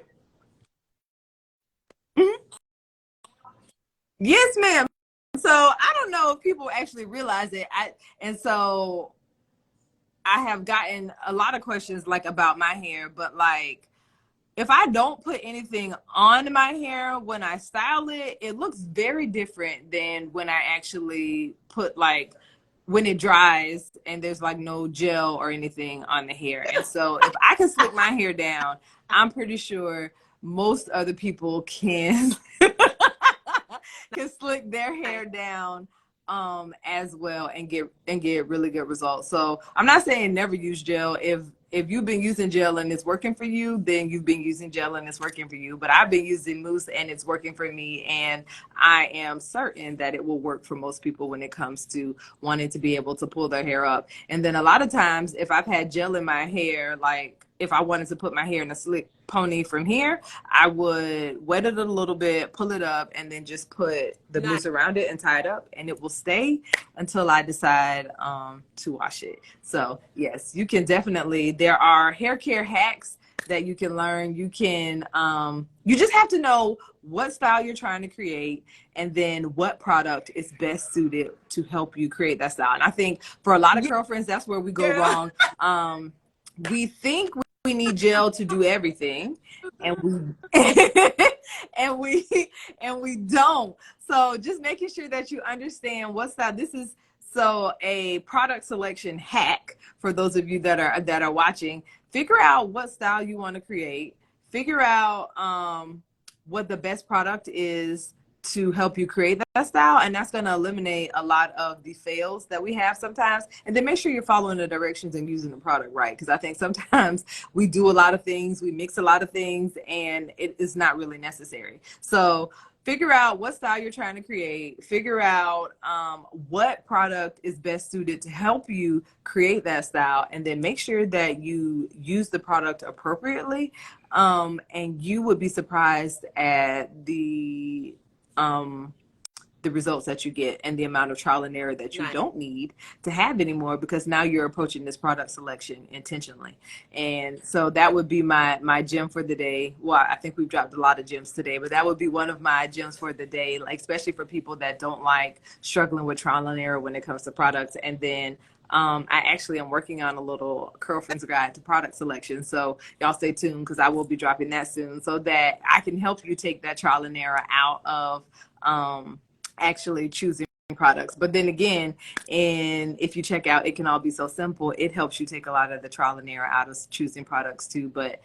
Mhm. Yes, ma'am. So I don't know if people actually realize it. And so I have gotten a lot of questions like about my hair, but like if I don't put anything on my hair when I style it, it looks very different than when I actually put like when it dries and there's like no gel or anything on the hair. And so if I can slick my hair down, I'm pretty sure most other people can can slick their hair down as well and get really good results. So I'm not saying never use gel. If you've been using gel and it's working for you, then you've been using gel and it's working for you. But I've been using mousse and it's working for me, and I am certain that it will work for most people when it comes to wanting to be able to pull their hair up. And then a lot of times if I've had gel in my hair, like if I wanted to put my hair in a slick pony from here, I would wet it a little bit, pull it up, and then just put the Nice. mousse around it and tie it up, and it will stay until I decide to wash it. So yes, you can definitely. There are hair care hacks that you can learn. You can. You just have to know what style you're trying to create, and then what product is best suited to help you create that style. And I think for a lot of girlfriends, that's where we go wrong. We think we need gel to do everything, and we and we and we don't. So just making sure that you understand what style this is. So a product selection hack for those of you that are watching: figure out what style you want to create, figure out what the best product is to help you create that style, and that's going to eliminate a lot of the fails that we have sometimes. And then make sure you're following the directions and using the product right, because I think sometimes we do a lot of things, we mix a lot of things, and it is not really necessary. So figure out what style you're trying to create, figure out what product is best suited to help you create that style, and then make sure that you use the product appropriately. And you would be surprised at um, the results that you get and the amount of trial and error that you Nice. don't need to have anymore, because now you're approaching this product selection intentionally. And so that would be my gem for the day. Well, I think we've dropped a lot of gems today, but that would be one of my gems for the day, like especially for people that don't like struggling with trial and error when it comes to products. And then I actually am working on a little girlfriend's guide to product selection. So y'all stay tuned, because I will be dropping that soon, so that I can help you take that trial and error out of actually choosing products. But then again, and if you check out It Can All Be So Simple, it helps you take a lot of the trial and error out of choosing products too. But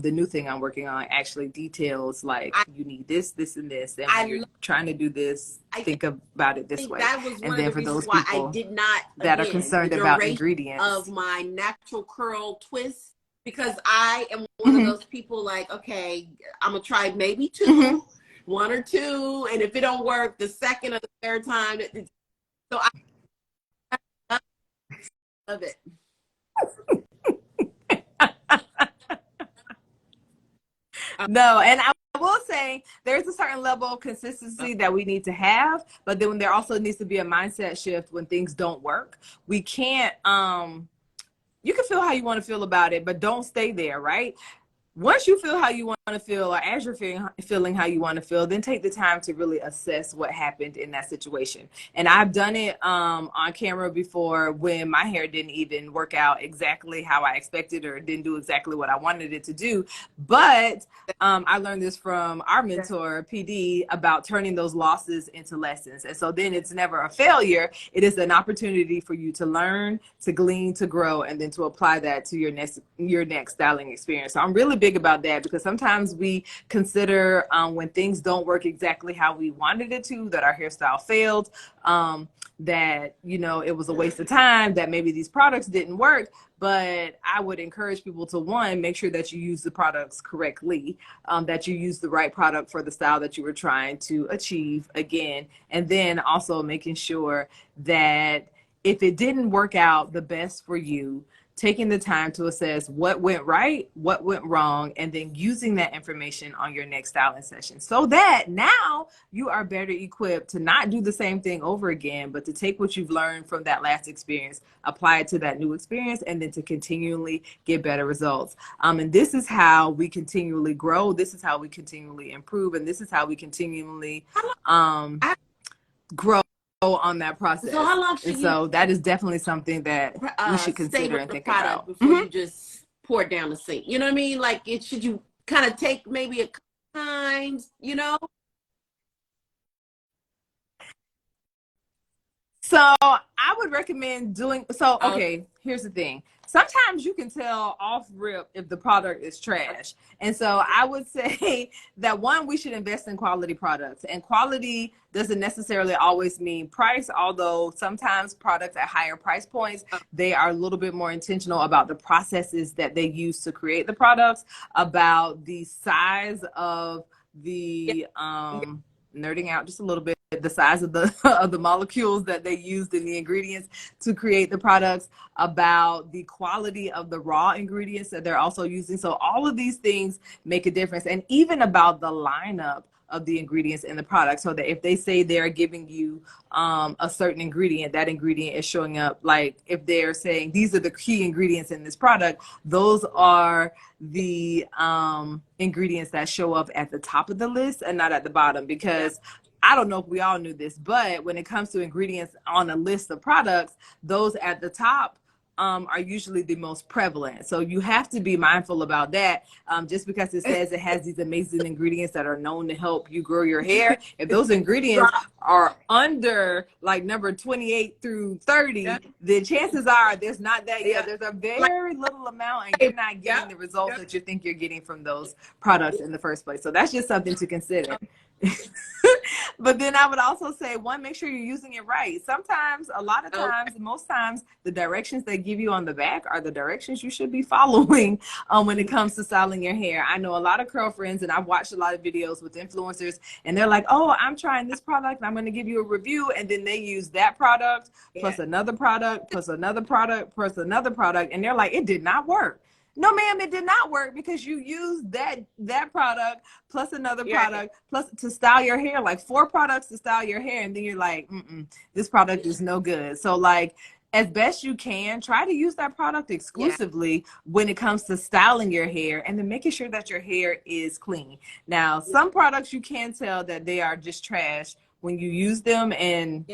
the new thing I'm working on actually details like you need this, this, and this, and when you're trying to do this, think about it this way. That was and one of then the for those reasons why I people did not, that are again, concerned the about duration ingredients of my natural curl twist, because I am one of those people like, okay, I'm gonna try maybe two, one or two, and if it don't work the second or the third time, so I love it. No, and I will say there's a certain level of consistency that we need to have, but then there also needs to be a mindset shift when things don't work. We can't you can feel how you want to feel about it, but don't stay there, right? Once you feel how you want to feel, or as you're feeling how you want to feel, then take the time to really assess what happened in that situation. And I've done it on camera before when my hair didn't even work out exactly how I expected, or didn't do exactly what I wanted it to do. But I learned this from our mentor, PD, about turning those losses into lessons. And so then it's never a failure. It is an opportunity for you to learn, to glean, to grow, and then to apply that to your next styling experience. So I'm really big about that, because sometimes we consider when things don't work exactly how we wanted it to, that our hairstyle failed, that it was a waste of time, that maybe these products didn't work. But I would encourage people to, one, make sure that you use the products correctly, that you use the right product for the style that you were trying to achieve again, and then also making sure that if it didn't work out the best for you, taking the time to assess what went right, what went wrong, and then using that information on your next styling session so that now you are better equipped to not do the same thing over again, but to take what you've learned from that last experience, apply it to that new experience, and then to continually get better results. And this is how we continually grow. This is how we continually improve. And this is how we continually grow on that process. So how long should so that is definitely something that we should stay consider with and the think product about before you just pour it down the sink? You know what I mean? Like, it should you kind of take maybe a times, you know? So I would recommend doing so. Okay, here's the thing. Sometimes you can tell off rip if the product is trash. And so I would say that one, we should invest in quality products. And quality doesn't necessarily always mean price, although sometimes products at higher price points, they are a little bit more intentional about the processes that they use to create the products, about the size of the nerding out just a little bit, the size of the of the molecules that they used in the ingredients to create the products, about the quality of the raw ingredients that they're also using. So all of these things make a difference, and even about the lineup of the ingredients in the product, so that if they say they're giving you a certain ingredient, that ingredient is showing up. Like if they're saying these are the key ingredients in this product, those are the ingredients that show up at the top of the list and not at the bottom. Because I don't know if we all knew this, but when it comes to ingredients on a list of products, those at the top are usually the most prevalent. So you have to be mindful about that. Just because it says it has these amazing ingredients that are known to help you grow your hair, if those ingredients are under like number 28 through 30, then chances are there's not that yet. There's a very little amount, and you're not getting the results that you think you're getting from those products in the first place. So that's just something to consider. But then I would also say, one, make sure you're using it right. Sometimes, a lot of times, most times, the directions they give you on the back are the directions you should be following when it comes to styling your hair. I know a lot of curl friends, and I've watched a lot of videos with influencers, and they're like, oh, I'm trying this product, and I'm going to give you a review, and then they use that product, plus another product, plus another product, plus another product, and they're like, it did not work. No, ma'am, it did not work, because you used that product plus another product plus to style your hair, like 4 products to style your hair. And then you're like, this product is no good. So like, as best you can, try to use that product exclusively when it comes to styling your hair, and then making sure that your hair is clean. Now, some products you can tell that they are just trash when you use them, and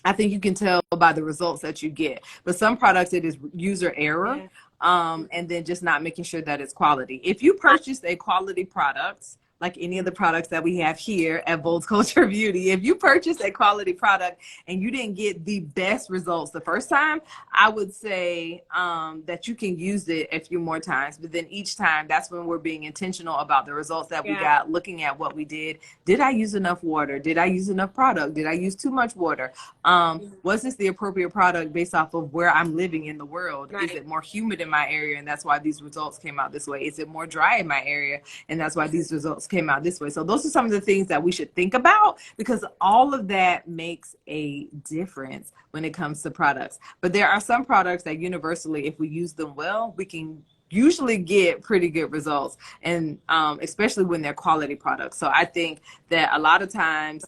I think you can tell by the results that you get. But some products, it is user error, and then just not making sure that it's quality. If you purchase a quality product, like any of the products that we have here at Bold's Culture Beauty, if you purchase a quality product and you didn't get the best results the first time, I would say that you can use it a few more times. But then each time, that's when we're being intentional about the results that we got, looking at what we did. Did I use enough water? Did I use enough product? Did I use too much water? Was this the appropriate product based off of where I'm living in the world? Is it more humid in my area, and that's why these results came out this way? Is it more dry in my area, and that's why these results came out this way? So those are some of the things that we should think about, because all of that makes a difference when it comes to products. But there are some products that universally, if we use them well, we can usually get pretty good results, and especially when they're quality products. So I think that a lot of times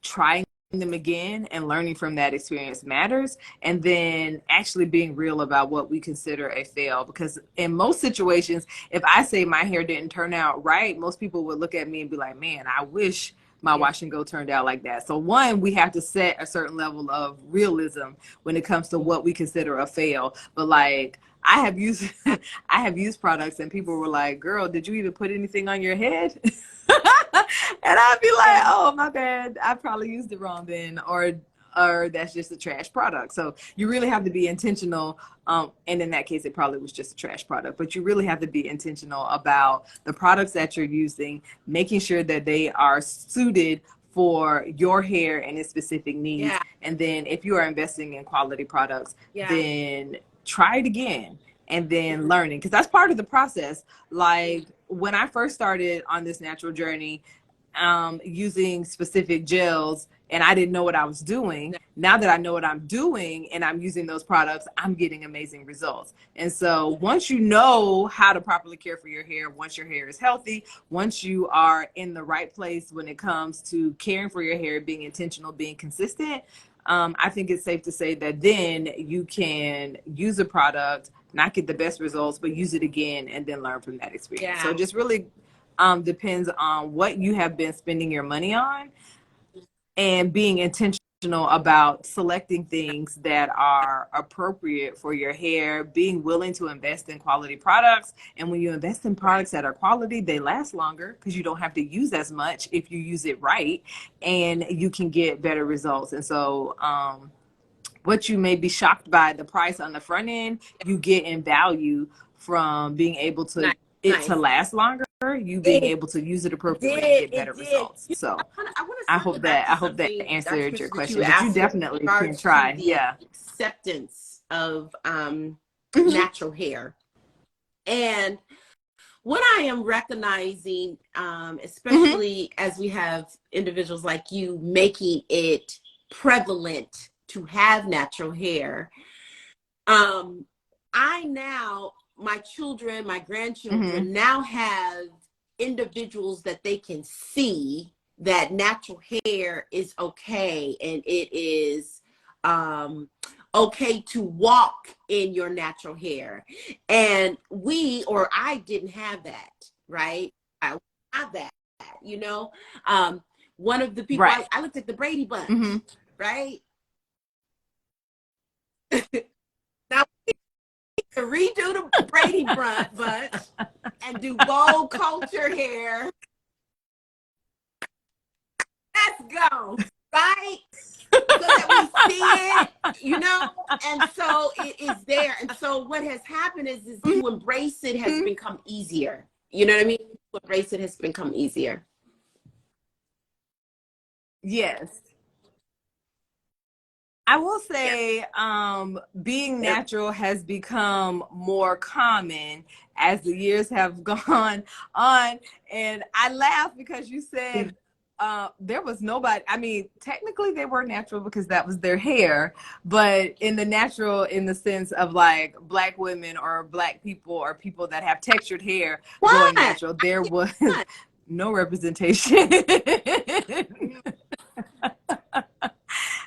trying them again and learning from that experience matters, and then actually being real about what we consider a fail. Because in most situations, if I say my hair didn't turn out right, most people would look at me and be like, man, I wish my wash and go turned out like that. So one, we have to set a certain level of realism when it comes to what we consider a fail. But like, I have used products and people were like, girl, did you even put anything on your head? And I'd be like, oh, my bad, I probably used it wrong then, or that's just a trash product. So you really have to be intentional. And in that case, it probably was just a trash product, but you really have to be intentional about the products that you're using, making sure that they are suited for your hair and its specific needs. And then if you are investing in quality products, then try it again, and then learning, because that's part of the process. Like when I first started on this natural journey, using specific gels and I didn't know what I was doing. Now that I know what I'm doing and I'm using those products, I'm getting amazing results. And so once you know how to properly care for your hair, once your hair is healthy, once you are in the right place when it comes to caring for your hair, being intentional, being consistent, I think it's safe to say that then you can use a product, not get the best results, but use it again and then learn from that experience. Yeah. So it just really depends on what you have been spending your money on and being intentional about selecting things that are appropriate for your hair, being willing to invest in quality products. And when you invest in products that are quality, they last longer because you don't have to use as much if you use it right, and you can get better results. And so, what you may be shocked by the price on the front end, you get in value from being able to nice. to last longer, you being able to use it appropriately and get better results. So I hope that answered your question, but you definitely can try. Yeah. Acceptance of Mm-hmm. natural hair. And what I am recognizing, especially as we have individuals like you making it prevalent to have natural hair, I now, my children, my grandchildren now have individuals that they can see that natural hair is okay, and it is okay to walk in your natural hair. And I didn't have that, right? I have that, you know. One of the people, Right. I looked at the Brady Bunch, right? Now to redo the Brady Bunch and do bold culture hair. Let's go, right? So that we see it, you know, and so it is there. And so what has happened is to embrace it has become easier. You know what I mean? To embrace it has become easier. Yes. I will say being natural has become more common as the years have gone on. And I laugh because you said there was nobody. I mean, technically they were natural because that was their hair, but in the natural, in the sense of like Black women or Black people or people that have textured hair going natural, there was no representation.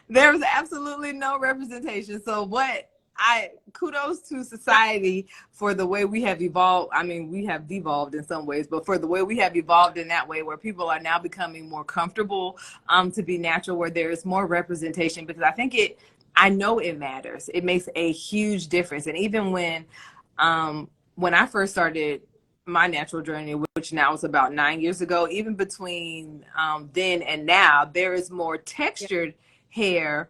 There was absolutely no representation. So kudos to society for the way we have evolved. I mean, we have devolved in some ways, but for the way we have evolved in that way, where people are now becoming more comfortable to be natural, where there is more representation, because I know it matters. It makes a huge difference. And even when I first started my natural journey, which now is about 9 years ago, even between then and now, there is more textured hair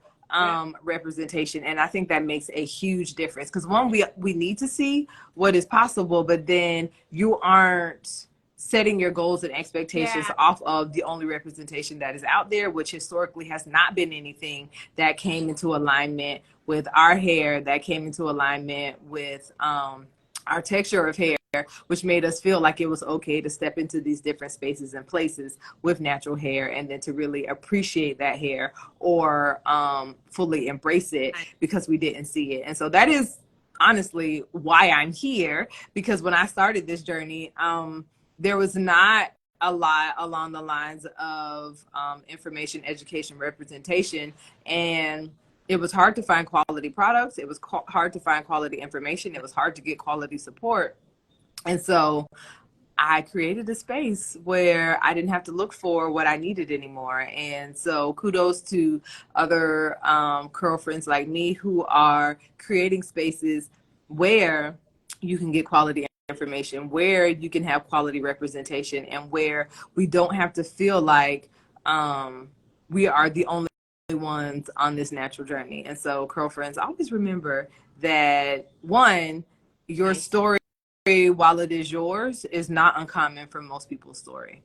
representation, and I think that makes a huge difference, because one, we need to see what is possible, but then you aren't setting your goals and expectations off of the only representation that is out there, which historically has not been anything that came into alignment with our hair, that came into alignment with our texture of hair, which made us feel like it was okay to step into these different spaces and places with natural hair, and then to really appreciate that hair or fully embrace it because we didn't see it. And so that is honestly why I'm here, because when I started this journey, there was not a lot along the lines of information, education, representation, and it was hard to find quality products. It was hard to find quality information. It was hard to get quality support. And so I created a space where I didn't have to look for what I needed anymore. And so kudos to other girlfriends like me who are creating spaces where you can get quality information, where you can have quality representation, and where we don't have to feel like we are the only ones on this natural journey. And so, girlfriends, always remember that one, your story, while it is yours, is not uncommon from most people's story.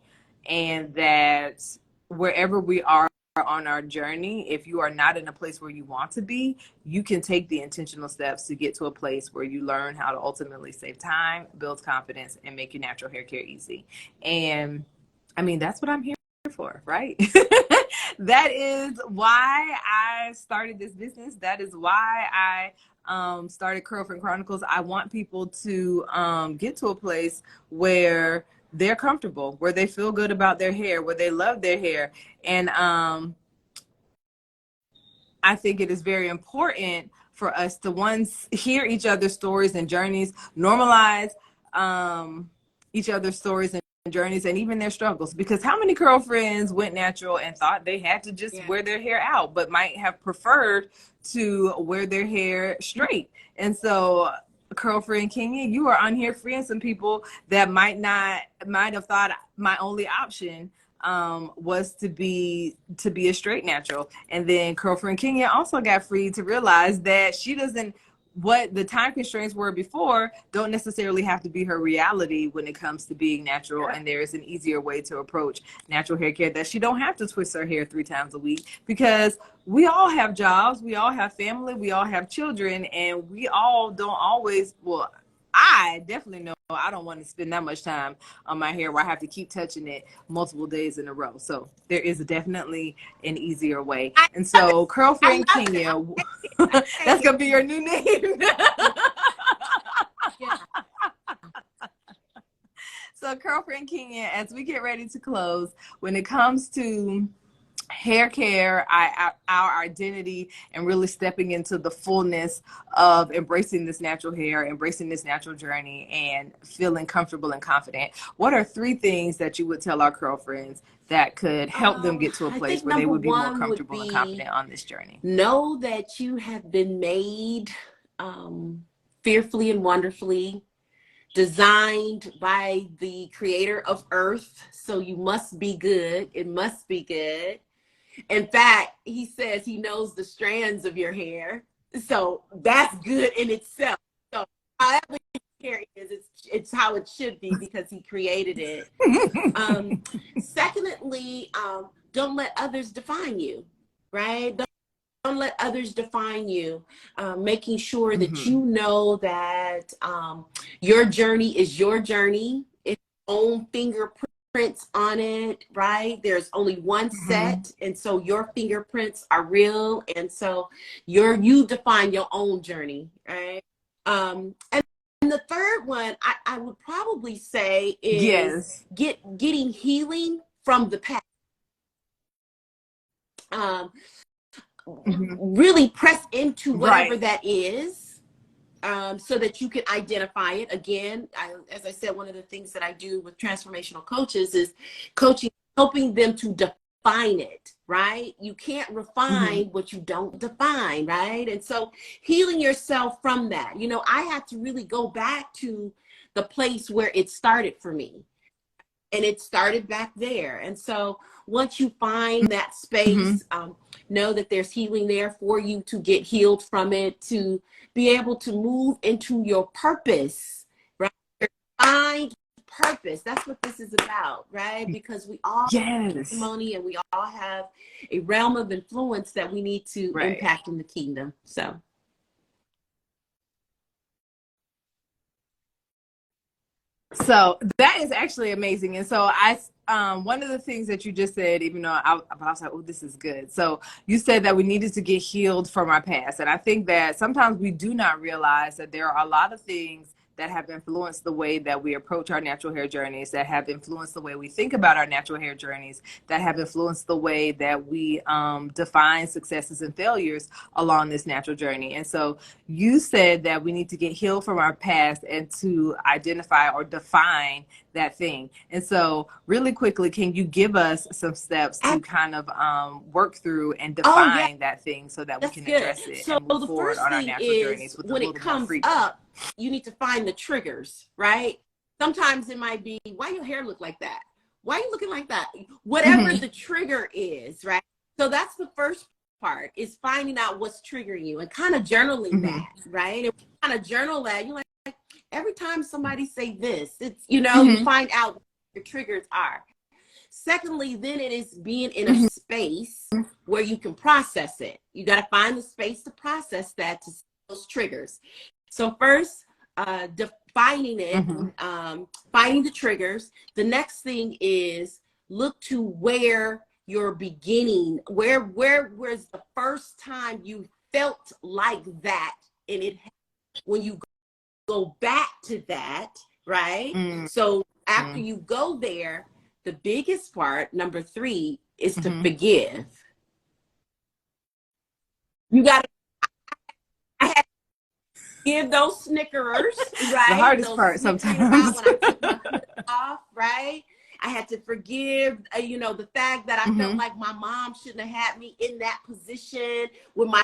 And that wherever we are on our journey, if you are not in a place where you want to be, you can take the intentional steps to get to a place where you learn how to ultimately save time, build confidence, and make your natural hair care easy. And I mean, that's what I'm here for, right? That is why I started this business. That is why I started Curlfriend Chronicles. I want people to get to a place where they're comfortable, where they feel good about their hair, where they love their hair. And I think it is very important for us to once hear each other's stories and journeys, normalize each other's stories and journeys, and even their struggles. Because how many girlfriends went natural and thought they had to just wear their hair out, but might have preferred to wear their hair straight? And so, Girlfriend Kenya, you are on here freeing some people that might have thought my only option was to be a straight natural. And then Girlfriend Kenya also got free to realize that she doesn't, what the time constraints were before don't necessarily have to be her reality when it comes to being natural. And there is an easier way to approach natural hair care, that she don't have to twist her hair 3 times a week, because we all have jobs, we all have family, we all have children, and we all don't always, well, I definitely know I don't want to spend that much time on my hair where I have to keep touching it multiple days in a row. So there is definitely an easier way. And so, Girlfriend Kenya, that's going to be your new name. So, Girlfriend Kenya, as we get ready to close, when it comes to hair care, our identity, and really stepping into the fullness of embracing this natural hair, embracing this natural journey, and feeling comfortable and confident, what are 3 things that you would tell our girlfriends that could help them get to a place where they would be more comfortable and confident on this journey? Know that you have been made fearfully and wonderfully, designed by the creator of Earth. So you must be good. It must be good. In fact, he says he knows the strands of your hair. So that's good in itself. So however your hair is, it's how it should be, because he created it. Secondly, don't let others define you, right? Don't let others define you. Making sure that you know that your journey is your journey. It's your own fingerprints on it, right? There's only one set, and so your fingerprints are real, and so you define your own journey, right? And the third one I would probably say is getting healing from the past. Really press into whatever that is, so that you can identify it. Again, as I said, one of the things that I do with transformational coaches is coaching, helping them to define it, right? You can't refine what you don't define, right? And so healing yourself from that. You know, I had to really go back to the place where it started for me. And it started back there. And so once you find that space, know that there's healing there for you to get healed from it, to be able to move into your purpose, right? Your defined purpose. That's what this is about, right? Because we all have testimony, and we all have a realm of influence that we need to impact in the kingdom. So that is actually amazing. And so one of the things that you just said, even though I was like, oh, this is good. So you said that we needed to get healed from our past. And I think that sometimes we do not realize that there are a lot of things that have influenced the way that we approach our natural hair journeys, that have influenced the way we think about our natural hair journeys, that have influenced the way that we define successes and failures along this natural journey. And so you said that we need to get healed from our past and to identify or define that thing. And so really quickly, can you give us some steps to kind of work through and define that thing so that we can address it and move forward on our natural journeys with a little more freedom? Up, you need to find the triggers, right? Sometimes it might be, why your hair look like that? Why are you looking like that? Whatever the trigger is, right? So that's the first part, is finding out what's triggering you and kind of journaling that, right? And kind of journal that. You're like, every time somebody say this, it's, you know, you find out what your triggers are. Secondly, then it is being in a space where you can process it. You got to find the space to process that, to see those triggers. So first, defining it, finding the triggers. The next thing is look to where your beginning, where was the first time you felt like that, and it, when you go back to that, right? So after you go there, the biggest part, number 3, is to forgive. You got to give those snickerers, right? The hardest Those part snickering sometimes. about when I took my hood off, right? I had to forgive, the fact that I felt like my mom shouldn't have had me in that position with my,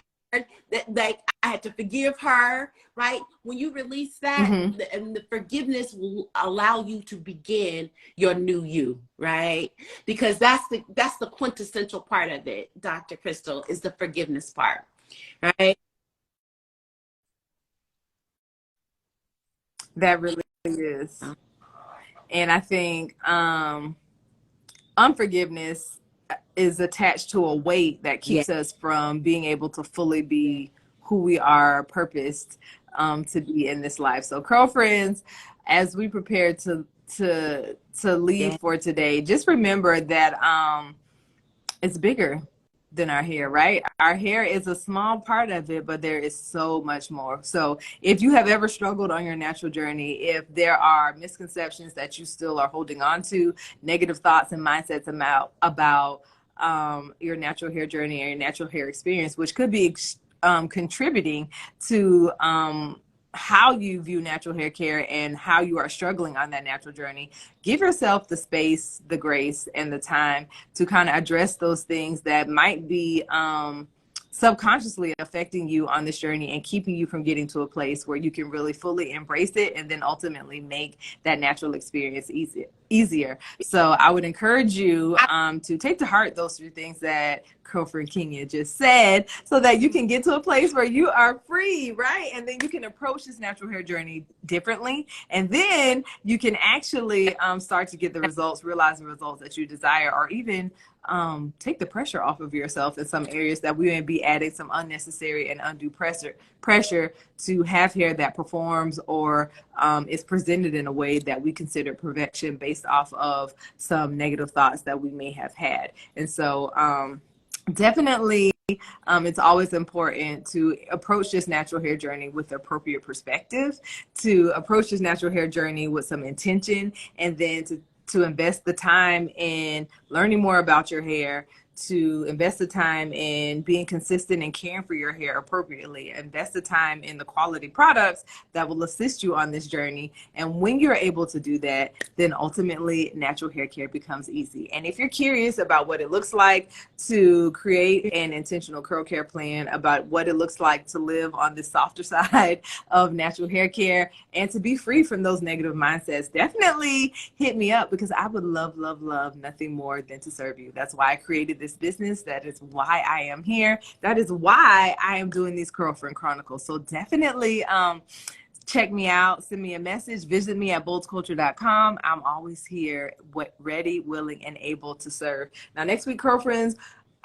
that like I had to forgive her, right? When you release that, and the forgiveness will allow you to begin your new you, right? Because that's the quintessential part of it, Dr. Crystal, is the forgiveness part, right? That really is. And I think unforgiveness is attached to a weight that Yeah. keeps us from being able to fully be who we are purposed to be in this life. So, girlfriends, as we prepare to leave Yeah. for today, just remember that it's bigger than our hair, right? Our hair is a small part of it, but there is so much more. So if you have ever struggled on your natural journey, if there are misconceptions that you still are holding on to, negative thoughts and mindsets about your natural hair journey or your natural hair experience, which could be contributing to how you view natural hair care and how you are struggling on that natural journey, give yourself the space, the grace, and the time to kind of address those things that might be subconsciously affecting you on this journey and keeping you from getting to a place where you can really fully embrace it and then ultimately make that natural experience easier. So I would encourage you to take to heart those 3 things that girlfriend Kenya just said, so that you can get to a place where you are free, right? And then you can approach this natural hair journey differently. And then you can actually start to get the results, realize the results that you desire, or even take the pressure off of yourself in some areas that we may be adding some unnecessary and undue pressure to have hair that performs or is presented in a way that we consider perfection based off of some negative thoughts that we may have had. And so definitely it's always important to approach this natural hair journey with the appropriate perspective, to approach this natural hair journey with some intention, and then to invest the time in learning more about your hair, to invest the time in being consistent and caring for your hair appropriately, invest the time in the quality products that will assist you on this journey. And when you're able to do that, then ultimately natural hair care becomes easy. And if you're curious about what it looks like to create an intentional curl care plan, about what it looks like to live on the softer side of natural hair care and to be free from those negative mindsets, definitely hit me up, because I would love, love, love nothing more than to serve you. That's why I created this business. That is why I am here. That is why I am doing these Girlfriend Chronicles. So definitely check me out, send me a message, visit me at boldsculture.com. I'm always here, ready, willing, and able to serve. Now, next week, girlfriends,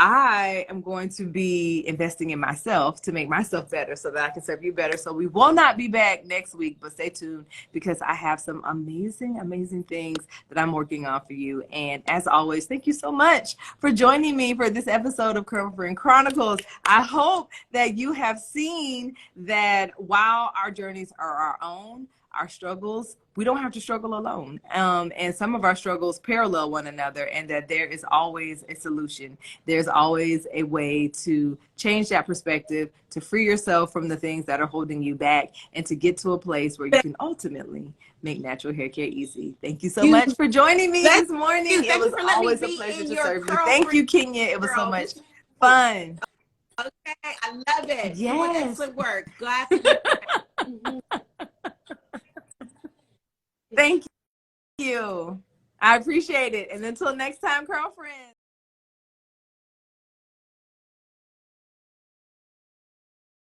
I am going to be investing in myself to make myself better so that I can serve you better. So we will not be back next week, but stay tuned, because I have some amazing, amazing things that I'm working on for you. And as always, thank you so much for joining me for this episode of Girlfriend Chronicles. I hope that you have seen that while our journeys are our own, our struggles, we don't have to struggle alone. And some of our struggles parallel one another, and that there is always a solution. There's always a way to change that perspective, to free yourself from the things that are holding you back, and to get to a place where you can ultimately make natural hair care easy. Thank you so much for joining me this morning. It Thank you was for letting me always a be pleasure in to your serve you. Thank you, Kenya. It was so girl. much This fun. okay. I love it. Doing Yes. excellent work. Glad to be here. Thank you. I appreciate it. And until next time, girlfriend.